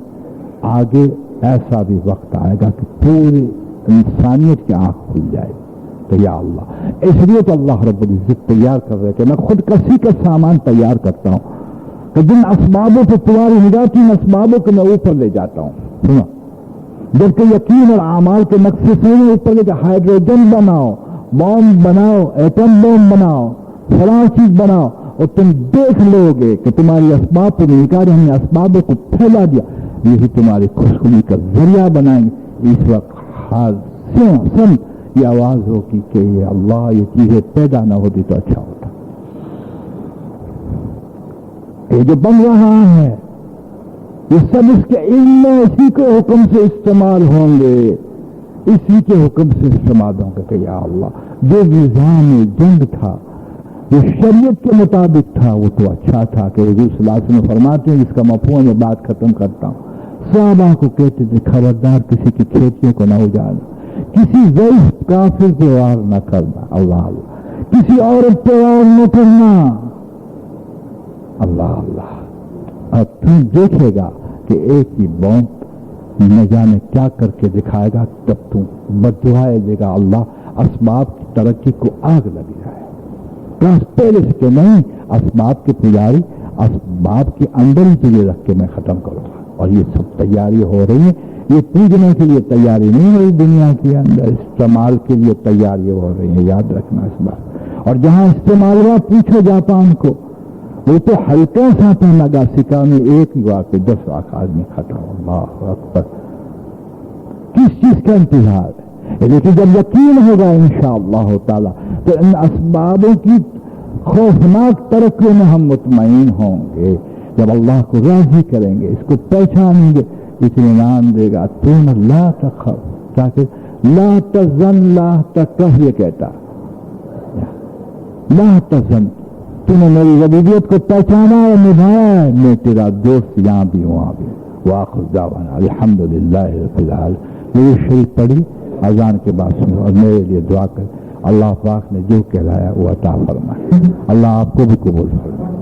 آگے ایسا بھی وقت آئے گا کہ پوری انسانیت کی آنکھ کھل جائے گی. تو یا اللہ, اس لیے تو اللہ رب العزت تیار کر رہے کہ میں خود کسی کا سامان تیار کرتا ہوں کہ جن اسبابوں پہ تمہاری نگاہ کی, ان اسبابوں کو میں اوپر لے جاتا ہوں. سنا, جبکہ یقین اور اعمال کے نقشے سے اوپر لے کے ہائیڈروجن بناؤ, بام بناؤ, ایٹم بم بناؤ, فلاں چیز بناؤ, اور تم دیکھ لو گے کہ تمہاری اسباب پہ نکال ہم نے اسبابوں کو پھیلا دیا. یہی تمہاری خوشخبری کا ذریعہ بنائیں گے. اس وقت سن یہ آواز ہوگی کہ یہ اللہ یہ چیزیں پیدا نہ ہوتی تو اچھا ہوتا. یہ جو بن رہا ہے یہ سب اس کے علم میں اسی کے حکم سے استعمال ہوں گے, اسی کے حکم سے استعمال ہوں گے. کہ یا اللہ, جو نظام جنگ تھا جو شریعت کے مطابق تھا وہ تو اچھا تھا. کہ حضور صلی اللہ علیہ وسلم فرماتے ہیں, اس کا مفہوم میں بات ختم کرتا ہوں, صحابہ کو کہتے تھے خبردار کسی کی کھیتیوں کو نہ اجاڑنا، کسی ضعیف کافر پہ وار نہ کرنا، اللہ اللہ، کسی عورت پہ وار نہ کرنا، اللہ اللہ۔ اب تم دیکھے گا کہ ایک ہی بوم نہ جانے کیا کر کے دکھائے گا، تب تم بددعائے دے گا اللہ اسباب کی ترقی کو آگ لگ جائے۔ کلاس پہلے سے کہ نہیں، اسباب کے پجاری اسباب کے اندر ہی تجھے رکھ کے میں ختم کروں گا۔ اور یہ سب تیاری ہو رہی ہے، یہ پوجنے کے لیے تیاری نہیں ہو رہی دنیا کے اندر، استعمال کے لیے تیاری ہو رہی ہے، یاد رکھنا اس بات۔ اور جہاں استعمال ہوا پوچھو جاپان کو، وہ تو ہلکا سا تھا ناگاساکی میں، ایک ہی واقع 10 لاکھ آدمی ختم، اللہ اکبر۔ کس چیز کا انتظار ہے؟ لیکن جب یقین ہوگا انشاءاللہ تعالی تو ان اسبابوں کی خوفناک ترقی میں ہم مطمئن ہوں گے۔ جب اللہ کو راضی کریں گے، اس کو پہچانیں گے، اطمینان دے گا، تم لا تخف، کیا کہ لا تحزن لا تکف، یہ کہتا لا تحزن، تم نے میری ربوبیت کو پہچانا اور نبھایا ہے، میں تیرا دوست یہاں بھی وہاں بھی۔ وآخر دعوانا الحمدللہ رب العالمین۔ یہ شریف پڑھی اذان کے بعد سنو اور میرے لیے دعا کر، اللہ پاک نے جو کہلایا وہ عطا فرمائے، اللہ آپ کو بھی قبول فرمائے۔